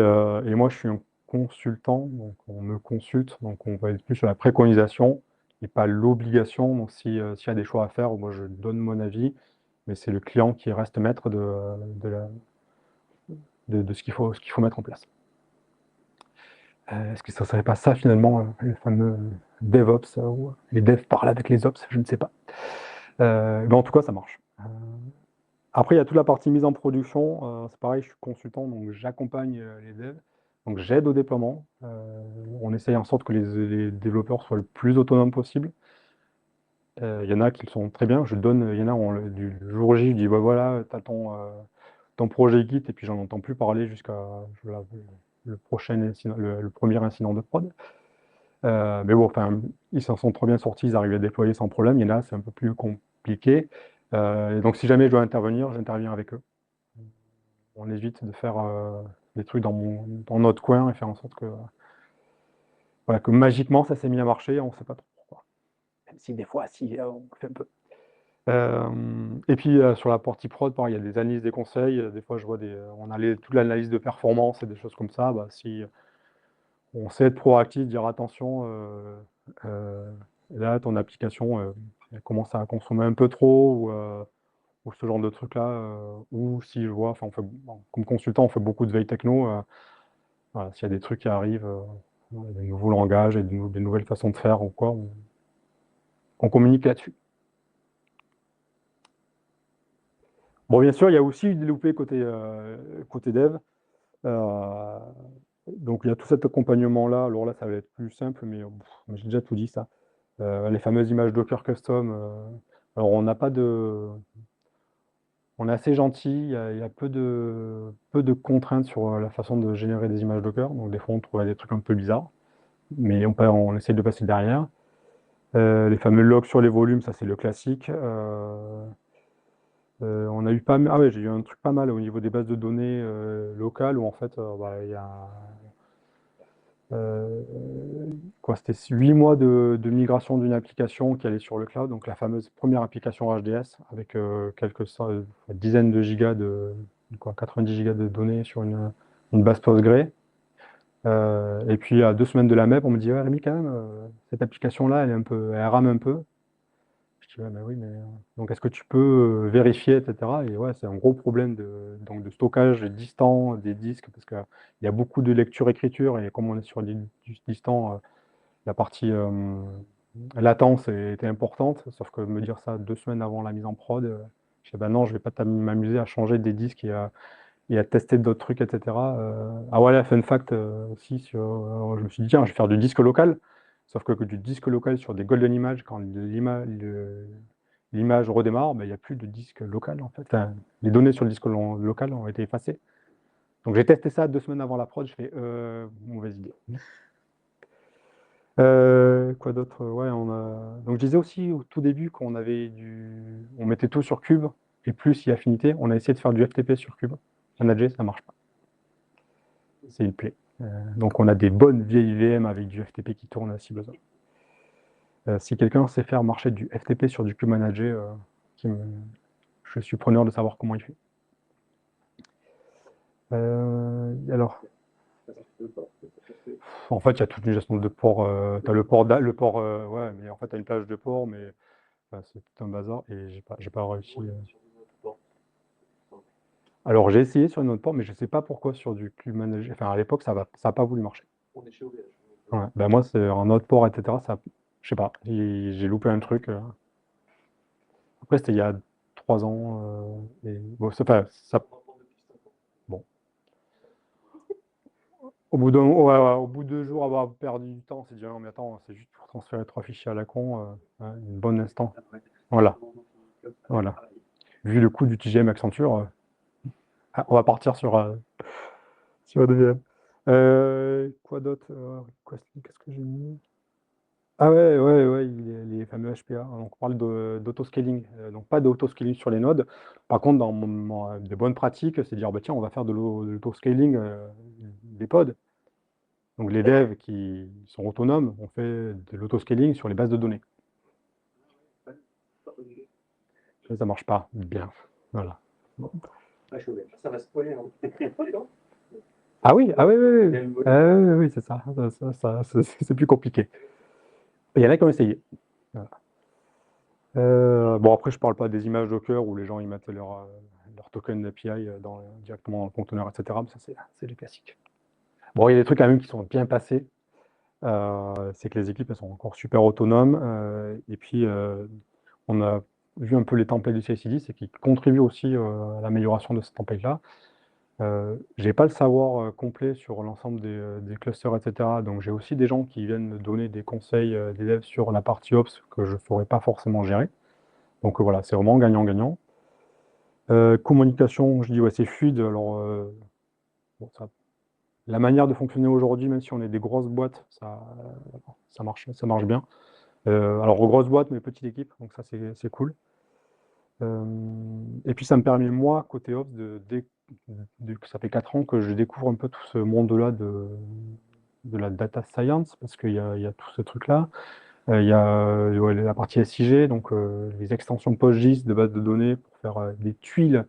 moi, je suis un consultant, donc on me consulte, donc on va être plus sur la préconisation et pas l'obligation. Donc s'il y a des choix à faire, moi je donne mon avis, mais c'est le client qui reste maître de ce qu'il faut mettre en place. Est-ce que ça ne serait pas ça finalement, le fameux DevOps, ou les devs parlent avec les Ops, je ne sais pas. Mais en tout cas, ça marche. Après, il y a toute la partie mise en production. C'est pareil, je suis consultant, donc j'accompagne les devs. Donc j'aide au déploiement. On essaye en sorte que les développeurs soient le plus autonomes possible. Il y en a qui le sont très bien. Il y en a, du jour J, je dis, bah, voilà, tu as ton projet Git, et puis j'en entends plus parler jusqu'à le premier incident de prod. Mais bon, enfin, ils s'en sont trop bien sortis, ils arrivent à déployer sans problème. Il y en a, c'est un peu plus compliqué. Et donc si jamais je dois intervenir, j'interviens avec eux. On évite de faire des trucs dans notre coin et faire en sorte que, voilà, que magiquement ça s'est mis à marcher, on ne sait pas trop pourquoi. Même si des fois, si, on le fait un peu. Et puis sur la partie prod, pareil, il y a des analyses, des conseils. Des fois, je vois on a toute l'analyse de performance et des choses comme ça. Bah, si on sait être proactif, dire attention, là, ton application elle commence à consommer un peu trop, ou ce genre de trucs-là, ou si je vois, enfin, comme consultant, on fait beaucoup de veille techno. Voilà, s'il y a des trucs qui arrivent, des nouveaux langages et des nouvelles façons de faire ou quoi, on communique là-dessus. Bon, bien sûr, il y a aussi des loupés côté dev. Donc, il y a tout cet accompagnement-là. Alors là, ça va être plus simple, mais j'ai déjà tout dit, ça. Les fameuses images Docker custom. Alors, on n'a pas de... On est assez gentil, il y a peu de contraintes sur la façon de générer des images Docker. Donc, des fois, on trouve des trucs un peu bizarres, mais on essaie de passer derrière. Les fameux logs sur les volumes, ça, c'est le classique. On a eu pas mal. Ah ouais, j'ai eu un truc pas mal au niveau des bases de données locales où en fait, il y a c'était 8 mois de migration d'une application qui allait sur le cloud, donc la fameuse première application HDS avec quelques dizaines de gigas 90 gigas de données sur une base Postgre. Et puis à 2 semaines de la MEP, on me dit, ouais, Rémi, quand même, cette application-là, elle rame un peu. Je dis, ouais, mais oui, mais donc est-ce que tu peux vérifier, etc. Et ouais, c'est un gros problème de stockage distant des disques, parce qu'il y a beaucoup de lecture-écriture, et comme on est sur du distant, la partie latence était importante, sauf que me dire ça 2 semaines avant la mise en prod, je dis, bah non, je vais pas m'amuser à changer des disques et à tester d'autres trucs, etc. Ah ouais, la fun fact aussi, je me suis dit, tiens, je vais faire du disque local. Sauf que du disque local sur des golden images, quand l'image redémarre, il n'y a plus de disque local en fait. Enfin, les données sur le disque local ont été effacées. Donc j'ai testé ça 2 semaines avant la prod, je fais mauvaise idée. Quoi d'autre? Ouais, donc je disais aussi au tout début qu'on on mettait tout sur Cube, et plus il y a affinité, on a essayé de faire du FTP sur Cube. Manager, ça ne marche pas. C'est une plaie. Donc on a des bonnes vieilles VM avec du FTP qui tournent si besoin. Si quelqu'un sait faire marcher du FTP sur du Kube Manager, je suis preneur de savoir comment il fait. Alors, en fait, il y a toute une gestion de port. Tu as le port, ouais, mais en fait, tu as une plage de port, mais c'est tout un bazar et j'ai pas réussi. Alors, j'ai essayé sur une autre port, mais je sais pas pourquoi sur du cube manager. Enfin, à l'époque, ça a pas voulu marcher. On est chez OVH. Ouais, ben moi, c'est un autre port, etc. Ça, je sais pas, j'ai loupé un truc. Après, c'était il y a 3 ans. Et bon, bon. Au bout au bout de 2 jours, avoir perdu du temps, c'est dit, non, mais attends, c'est juste pour transférer 3 fichiers à la con, une bonne instant. Voilà. Voilà. Vu le coût du TGM Accenture, on va partir sur un deuxième. Quoi d'autre? Qu'est-ce que j'ai mis? Ah ouais, les fameux HPA. Donc on parle d'autoscaling. Donc pas d'autoscaling sur les nodes. Par contre, dans des bonnes pratiques, c'est dire, bah, tiens, on va faire de l'autoscaling des pods. Donc les devs qui sont autonomes, on fait de l'autoscaling sur les bases de données. Ça marche pas bien. Voilà. Ça va spoiler, non? Ah oui, oui, c'est ça. C'est plus compliqué. Il y en a qui ont essayé. Voilà. Bon, après, je parle pas des images Docker où les gens ils mettent leur token d'API directement dans le conteneur, etc. Mais ça, c'est les classiques. Bon, il y a des trucs quand même qui sont bien passés. C'est que les équipes elles sont encore super autonomes. Et puis, on a vu un peu les templates du CI/CD, c'est qu'ils contribuent aussi à l'amélioration de ces templates-là. J'ai pas le savoir complet sur l'ensemble des clusters, etc. Donc j'ai aussi des gens qui viennent me donner des conseils, des devs sur la partie Ops que je ne saurais pas forcément gérer. Donc voilà, c'est vraiment gagnant-gagnant. Communication, je dis ouais, c'est fluide. Alors, bon, la manière de fonctionner aujourd'hui, même si on est des grosses boîtes, ça marche bien. Alors, grosses boîtes, mais petite équipe, donc ça, c'est cool. Et puis, ça me permet, moi, côté Ops, ça fait 4 ans que je découvre un peu tout ce monde-là de la data science, parce qu'il y a tout ce truc-là. Il y a la partie SIG, donc les extensions PostGIS de base de données pour faire des tuiles.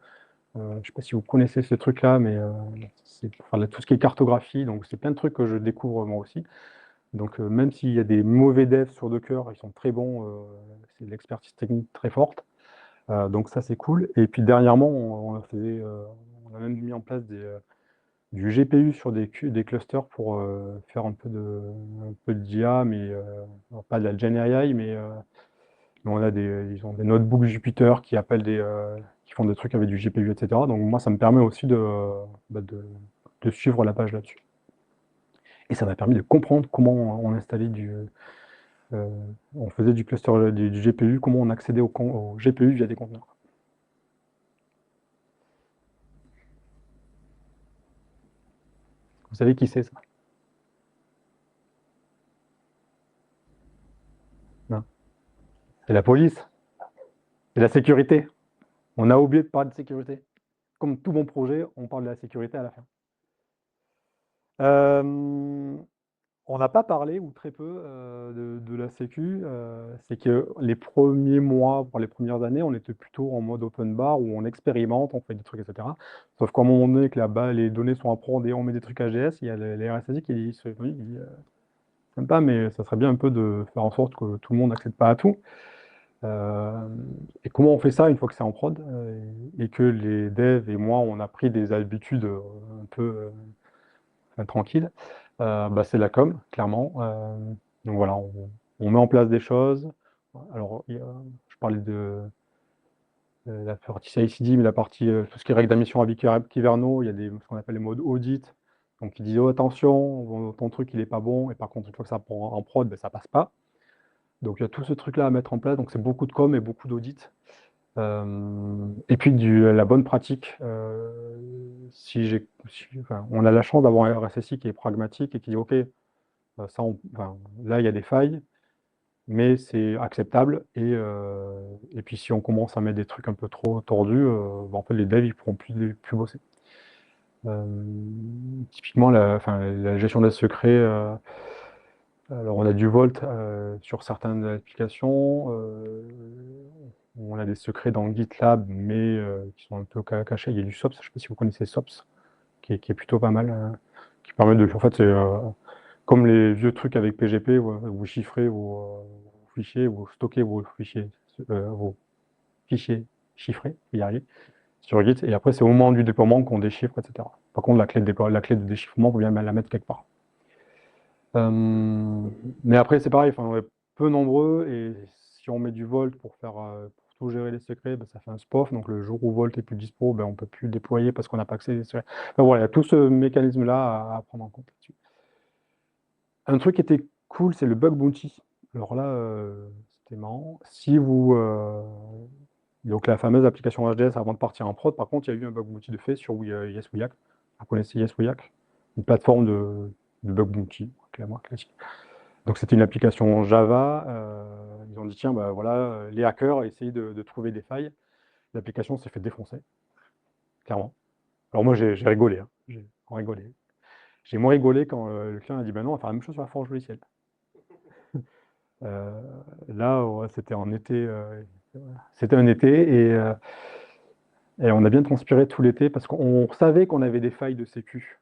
Je ne sais pas si vous connaissez ce truc-là, mais c'est pour faire tout ce qui est cartographie. Donc, c'est plein de trucs que je découvre moi aussi. Donc, même s'il y a des mauvais devs sur Docker, ils sont très bons. C'est de l'expertise technique très forte. Donc, ça, c'est cool. Et puis, dernièrement, on a même mis en place du GPU sur des clusters pour faire un peu de d'IA, mais pas de la Gen AI, mais on a ils ont des notebooks Jupyter qui font des trucs avec du GPU, etc. Donc moi, ça me permet aussi de suivre la page là-dessus. Et ça m'a permis de comprendre comment on installait on faisait du cluster du GPU, comment on accédait au GPU via des conteneurs. Vous savez qui c'est, ça? Non. C'est la police. C'est la sécurité. On a oublié de parler de sécurité. Comme tout bon projet, on parle de la sécurité à la fin. On n'a pas parlé, ou très peu, de la sécu. C'est que les premiers mois, pour les premières années, on était plutôt en mode open bar, où on expérimente, on fait des trucs, etc. Sauf qu'à un moment donné, que là-bas, les données sont à prendre et on met des trucs AGS, il y a les RSSI qui disent, oui, sympa, mais ça serait bien un peu de faire en sorte que tout le monde n'accède pas à tout. Et comment on fait ça une fois que c'est en prod, et que les devs et moi, on a pris des habitudes un peu tranquilles. C'est la com, clairement. Donc voilà, on met en place des choses. Alors, je parlais de la partie CI/CD, mais la partie tout ce qui est règles d'admission avec Kyverno, il y a ce qu'on appelle les modes audit. Donc, ils disent, oh, attention, ton truc, il n'est pas bon, et par contre, une fois que ça prend en prod, ça passe pas. Donc, il y a tout ce truc-là à mettre en place. Donc, c'est beaucoup de com et beaucoup d'audit. Et puis, la bonne pratique. On a la chance d'avoir un RSSI qui est pragmatique et qui dit, OK, là, il y a des failles, mais c'est acceptable. Et puis, si on commence à mettre des trucs un peu trop tordus, en fait, les devs, ils pourront plus bosser. Typiquement, la gestion des secrets. Alors, on a du Vault sur certaines applications. On a des secrets dans GitLab, mais qui sont un peu cachés. Il y a du SOPS, je ne sais pas si vous connaissez SOPS, qui est plutôt pas mal, qui permet de... En fait, c'est comme les vieux trucs avec PGP, où vous chiffrez vos fichiers, vous stockez vos fichiers chiffrés, il y arriver, sur Git, et après, c'est au moment du déploiement qu'on déchiffre, etc. Par contre, la clé de déchiffrement, vous bien la mettre quelque part. Mais après, c'est pareil, on est peu nombreux, et si on met du Vault pour pour tout gérer les secrets, ben, ça fait un SPOF, donc le jour où Vault est plus dispo, ben, on ne peut plus le déployer parce qu'on n'a pas accès aux secrets. Enfin, voilà, il y a tout ce mécanisme-là à prendre en compte là-dessus. Un truc qui était cool, c'est le bug bounty. Alors là, c'était marrant. Si vous... donc la fameuse application HDS avant de partir en prod, par contre, il y a eu un bug bounty de fait sur YesWiak. Vous connaissez YesWiak? Une plateforme de bug bounty, clairement classique. Donc c'était une application Java. Ils ont dit, tiens, bah, voilà, les hackers essayent de trouver des failles. L'application s'est fait défoncer, clairement. Alors moi, j'ai rigolé. Hein. J'ai rigolé. J'ai moins rigolé quand le client a dit, ben non, on va faire la même chose sur la forge logicielle. Là, ouais, c'était en été. C'était un été et on a bien transpiré tout l'été parce qu'on savait qu'on avait des failles de sécu.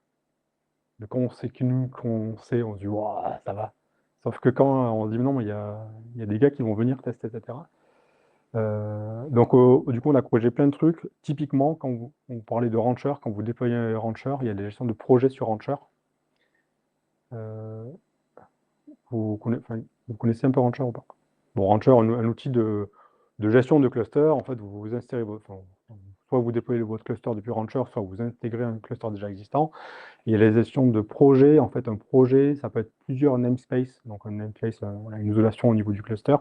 Mais quand on sait qu'on sait, on se dit, waouh, ça va. Sauf que quand on se dit, non, mais il y a des gars qui vont venir tester, etc. Donc, du coup, on a corrigé plein de trucs. Typiquement, quand on parlait de Rancher, quand vous déployez Rancher, il y a des gestions de projets sur Rancher. Vous connaissez un peu Rancher ou pas? Bon, Rancher, un outil de gestion de cluster. En fait, vous installez soit vous déployez votre cluster depuis Rancher, soit vous intégrez un cluster déjà existant. Il y a la gestion de projets. En fait, un projet, ça peut être plusieurs namespaces. Donc, un namespace, on a une isolation au niveau du cluster.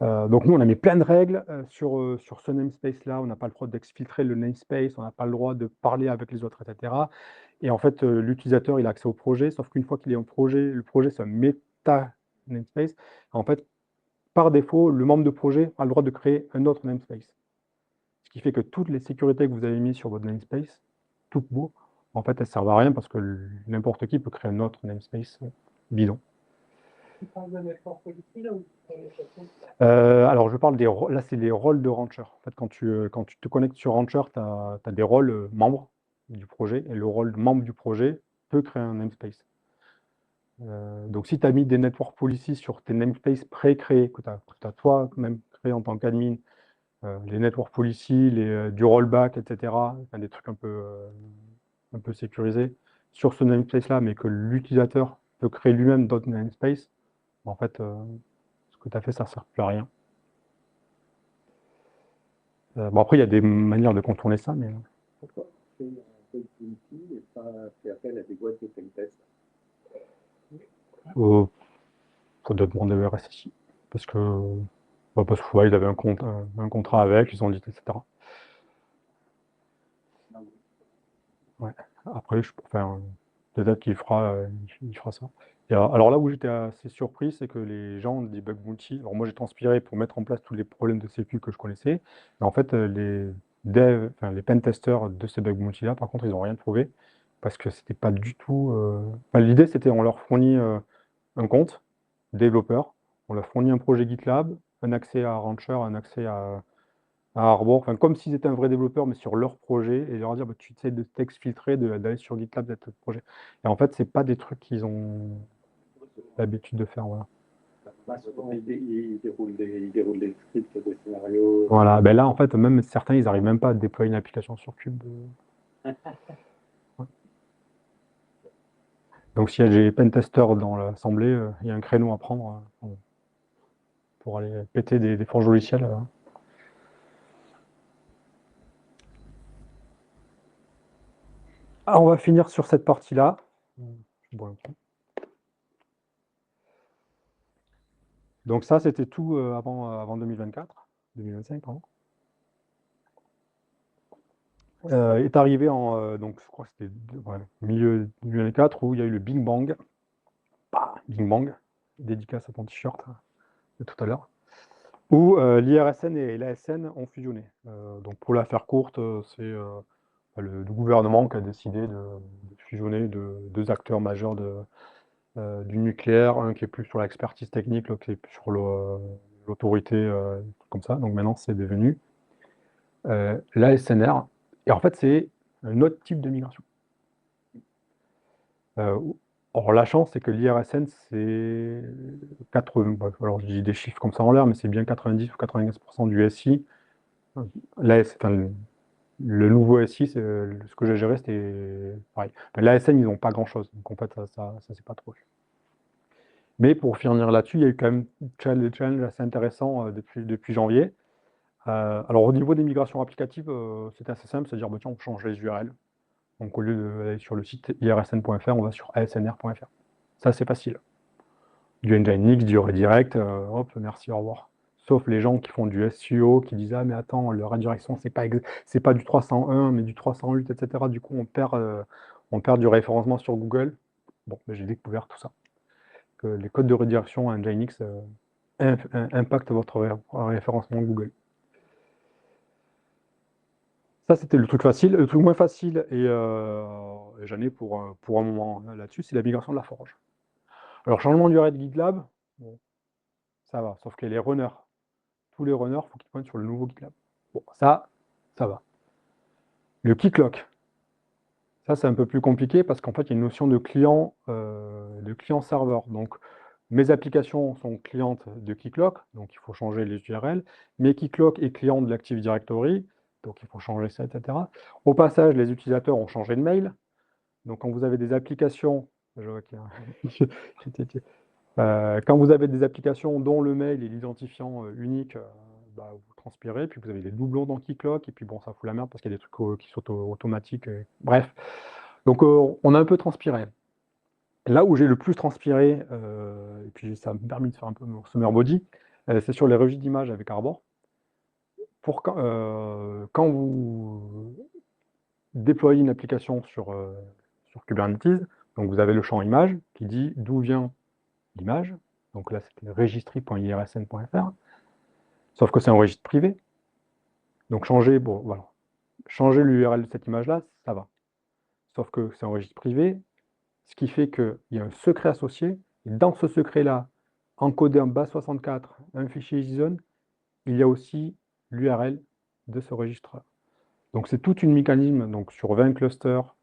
Donc, nous, on a mis plein de règles sur ce namespace-là. On n'a pas le droit d'exfiltrer le namespace, on n'a pas le droit de parler avec les autres, etc. Et en fait, l'utilisateur, il a accès au projet, sauf qu'une fois qu'il est en projet, le projet, c'est un méta namespace. En fait, par défaut, le membre de projet a le droit de créer un autre namespace. Ce qui fait que toutes les sécurités que vous avez mises sur votre namespace, tout beau, en fait, elles ne servent à rien parce que n'importe qui peut créer un autre namespace bidon. Tu parles de network policy là ou alors, je parle là, c'est les rôles de Rancher. En fait, quand tu te connectes sur Rancher, tu as des rôles membres du projet, et le rôle membre du projet peut créer un namespace. Donc, si tu as mis des network policies sur tes namespaces pré-créés, que tu as toi-même créé en tant qu'admin, les network policies, du rollback, etc., enfin, des trucs un peu sécurisés sur ce namespace-là, mais que l'utilisateur peut créer lui-même d'autres namespaces, en fait, ce que tu as fait, ça ne sert plus à rien. Bon, après, il y a des manières de contourner ça, mais... pourquoi c'est un bug bounty et pas fait appel à des boîtes de pentest? faut demander au RSSI. Parce que ouais, ils avaient un contrat avec, ils ont dit, etc. Ouais. Après, peut-être qu'il fera ça. Et alors là où j'étais assez surpris, c'est que les gens des bug bounty, alors moi j'ai transpiré pour mettre en place tous les problèmes de sécu que je connaissais, mais en fait les devs, les pentesters de ces bug bounty là, par contre, ils n'ont rien trouvé, parce que c'était pas du tout... l'idée c'était on leur fournit un compte développeur, on leur fournit un projet GitLab, un accès à Rancher, un accès à Arbor, comme s'ils étaient un vrai développeur, mais sur leur projet, et leur dire, bah, tu essaies de t'exfiltrer, d'aller sur GitLab, d'être projet. Et en fait, c'est pas des trucs qu'ils ont l'habitude de faire, voilà. Souvent, ils déroulent des scripts, des scénarios. Voilà, ben là, en fait, même certains, ils n'arrivent même pas à déployer une application sur Cube. Ouais. Donc, si j'ai pentester dans l'assemblée, il y a un créneau à prendre pour aller péter des forges logicielles. On va finir sur cette partie-là. Donc ça, c'était tout avant 2025, pardon. Est arrivé donc je crois que c'était milieu 2024 où il y a eu le Big Bang. Big Bang, dédicace à ton t-shirt de tout à l'heure, où l'IRSN et l'ASN ont fusionné. Donc pour la faire courte, c'est le gouvernement qui a décidé de fusionner deux acteurs majeurs du nucléaire, un qui est plus sur l'expertise technique, l'autre qui est plus sur l'autorité, comme ça. Donc maintenant, c'est devenu l'ASNR. Et en fait, c'est un autre type de migration. Or, la chance, c'est que l'IRSN, c'est 80, alors je dis des chiffres comme ça en l'air, mais c'est bien 90 ou 95% du SI. Le nouveau SI, ce que j'ai géré, c'était pareil. L'ASN, ils n'ont pas grand-chose. Donc en fait, ça c'est pas trop. Mais pour finir là-dessus, il y a eu quand même des challenges assez intéressants depuis janvier. Alors au niveau des migrations applicatives, c'était assez simple, c'est-à-dire, tiens, on change les URL. Donc au lieu d'aller sur le site irsn.fr, on va sur asnr.fr. Ça, c'est facile. Du Nginx, du redirect, hop, merci, au revoir. Sauf les gens qui font du SEO, qui disent, ah mais attends, le redirection, c'est pas du 301, mais du 308, etc. Du coup, on perd du référencement sur Google. Bon, j'ai découvert tout ça. Que les codes de redirection à Nginx impactent votre référencement Google. Ça, c'était le truc facile. Le truc moins facile, et j'en ai pour un moment là-dessus, c'est la migration de la forge. Alors, changement d'URL de GitLab, bon, ça va, sauf que les runners, tous les runners, il faut qu'ils pointent sur le nouveau GitLab. Bon, ça va. Le kicklock, ça, c'est un peu plus compliqué parce qu'en fait, il y a une notion de client-serveur. Donc, mes applications sont clientes de kicklock, donc il faut changer les URL. Mes kicklock est client de l'Active Directory, donc il faut changer ça, etc. Au passage, les utilisateurs ont changé de mail. Donc, quand vous avez des applications, je vois qu'il y a quand vous avez des applications dont le mail est l'identifiant unique, vous transpirez, puis vous avez des doublons dans Keycloak, et puis bon, ça fout la merde parce qu'il y a des trucs qui sont automatiques. Bref, donc on a un peu transpiré. Là où j'ai le plus transpiré, et puis ça m'a permis de faire un peu mon summer body, c'est sur les registres d'images avec Arbor. Quand vous déployez une application sur Kubernetes, donc vous avez le champ image qui dit d'où vient l'image. Donc là, c'était registry.irsn.fr. Sauf que c'est un registre privé. Donc changer l'URL de cette image-là, ça va. Sauf que c'est un registre privé, ce qui fait qu'il y a un secret associé. Et dans ce secret-là, encodé en base 64, un fichier JSON, il y a aussi l'URL de ce registre-là. Donc c'est toute une mécanisme donc, sur 20 clusters,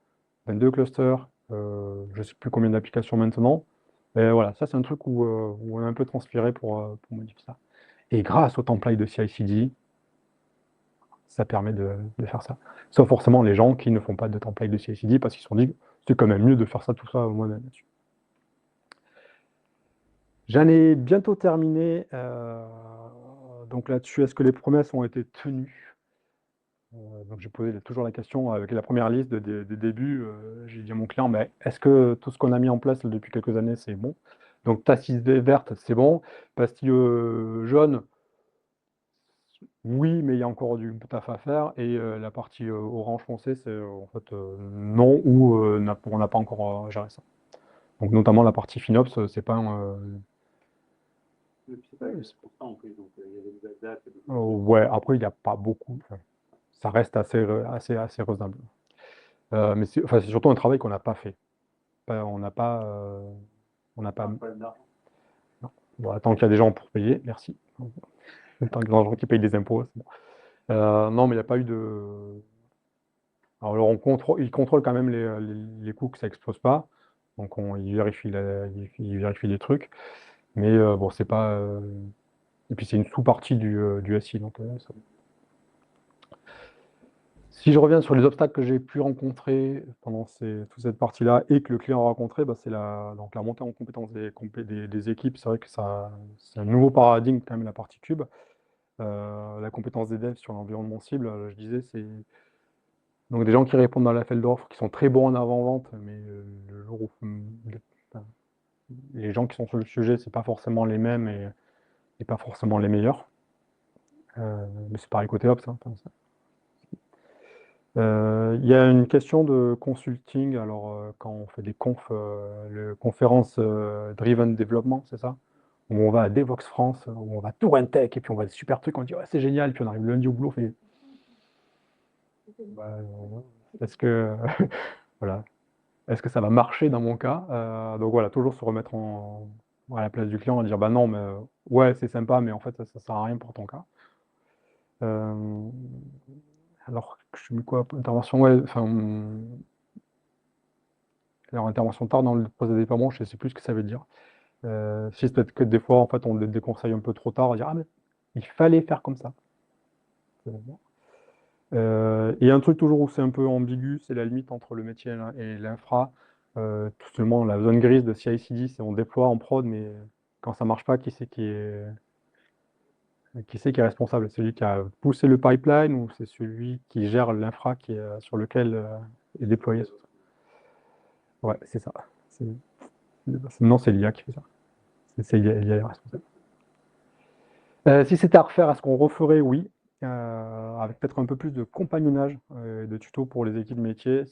22 clusters, je ne sais plus combien d'applications maintenant. Et voilà, ça c'est un truc où on a un peu transpiré pour modifier ça. Et grâce au template de CI/CD, ça permet de faire ça. Sauf forcément les gens qui ne font pas de template de CI/CD parce qu'ils se sont dit c'est quand même mieux de faire ça tout ça moi-même là-dessus. J'en ai bientôt terminé. Donc là-dessus, est-ce que les promesses ont été tenues? Donc j'ai posé toujours la question avec la première liste de début. J'ai dit à mon client, mais est-ce que tout ce qu'on a mis en place depuis quelques années, c'est bon? Donc pastille verte, c'est bon. Pastille jaune, oui, mais il y a encore du taf à faire. Et la partie orange foncé, c'est en fait non, ou on n'a pas encore géré ça. Donc notamment la partie FinOps, c'est pas c'est pour ça en plus, donc il y avait des dates. ouais, après il n'y a pas beaucoup. Enfin, ça reste assez raisonnable. Mais c'est surtout un travail qu'on n'a pas fait. On n'a pas. Un problème d'argent. Non. Bon, tant qu'il y a des gens pour payer, merci. Tant qu'il y a des gens qui payent des impôts, c'est bon. Non, mais il n'y a pas eu de. Alors, ils contrôlent quand même les coûts que ça n'explose pas. Donc, ils vérifient les trucs. Mais bon, c'est pas. Et puis, c'est une sous-partie du SI. Donc, ça... Si je reviens sur les obstacles que j'ai pu rencontrer pendant toute cette partie-là et que le client a rencontré, c'est la montée en compétence des équipes. C'est vrai que c'est un nouveau paradigme quand même, la partie cube. La compétence des devs sur l'environnement cible, je disais, c'est donc des gens qui répondent dans l'appel d'offres, qui sont très bons en avant-vente, mais le jour où les gens qui sont sur le sujet, c'est pas forcément les mêmes et pas forcément les meilleurs. Mais c'est pareil côté Ops. Il y a une question de consulting. Alors, quand on fait des conférences driven développement, c'est ça? Où on va à Devox France, où on va tout Tech, et puis on voit des super trucs, on dit ouais, c'est génial, puis on arrive lundi au boulot, on fait est-ce que voilà, est-ce que ça va marcher dans mon cas? Donc voilà, toujours se remettre à la place du client et dire bah non, mais ouais, c'est sympa, mais en fait, ça sert à rien pour ton cas. Alors, je mets quoi? Intervention, ouais, enfin, alors intervention tard dans le procès de déploiement, je ne sais plus ce que ça veut dire. Si c'est peut-être que des fois, en fait, on le déconseille un peu trop tard, à dire ah mais il fallait faire comme ça. Et un truc toujours où c'est un peu ambigu, c'est la limite entre le métier et l'infra. Tout simplement la zone grise de CI/CD, c'est on déploie en prod, mais quand ça marche pas, qui c'est qui est responsable? C'est celui qui a poussé le pipeline ou c'est celui qui gère l'infra qui est, sur lequel est déployé? Ouais, c'est ça. Non, c'est l'IA qui fait ça. C'est l'IA les responsables. Si c'était à refaire, est-ce qu'on referait? Oui. Avec peut-être un peu plus de compagnonnage, de tutos pour les équipes métiers.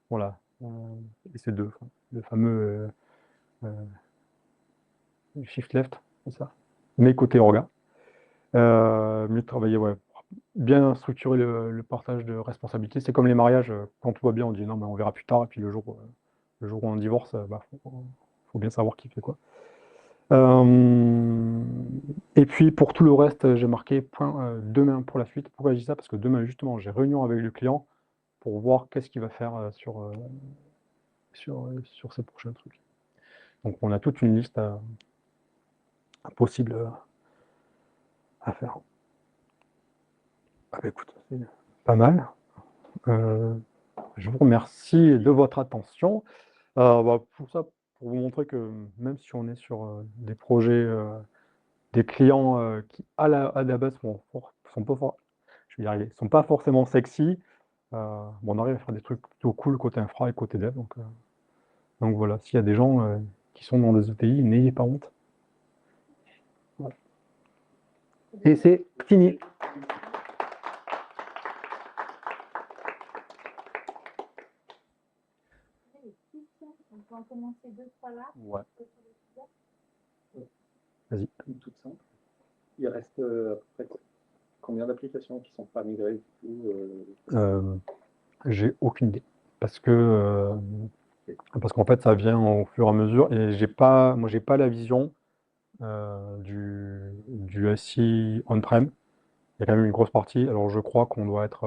Voilà. Et c'est le fameux shift left, c'est ça. Mais côté orga. Mieux travailler, ouais. Bien structurer le partage de responsabilités. C'est comme les mariages, quand tout va bien, on dit non, mais on verra plus tard. Et puis le jour où on divorce, faut bien savoir qui fait quoi. Et puis pour tout le reste, j'ai marqué point demain pour la suite. Pourquoi je dis ça? Parce que demain, justement, j'ai réunion avec le client pour voir qu'est-ce qu'il va faire sur ces prochains trucs. Donc on a toute une liste possible à faire. Ah, bah, écoute, c'est pas mal. Je vous remercie de votre attention. Pour ça, pour vous montrer que même si on est sur des projets, des clients qui à la base sont pas forcément sexy, on arrive à faire des trucs plutôt cool côté infra et côté dev. Donc voilà, s'il y a des gens qui sont dans des ETI, n'ayez pas honte. Voilà. Et c'est fini. Les questions, on peut en commencer 2-3 là. Ouais. Une toute simple. Il reste à peu près combien d'applications qui ne sont pas migrées du tout J'ai aucune idée. Parce qu'en fait, ça vient au fur et à mesure. Et moi, j'ai pas la vision du SI on-prem. Il y a quand même une grosse partie. Alors, je crois qu'on doit être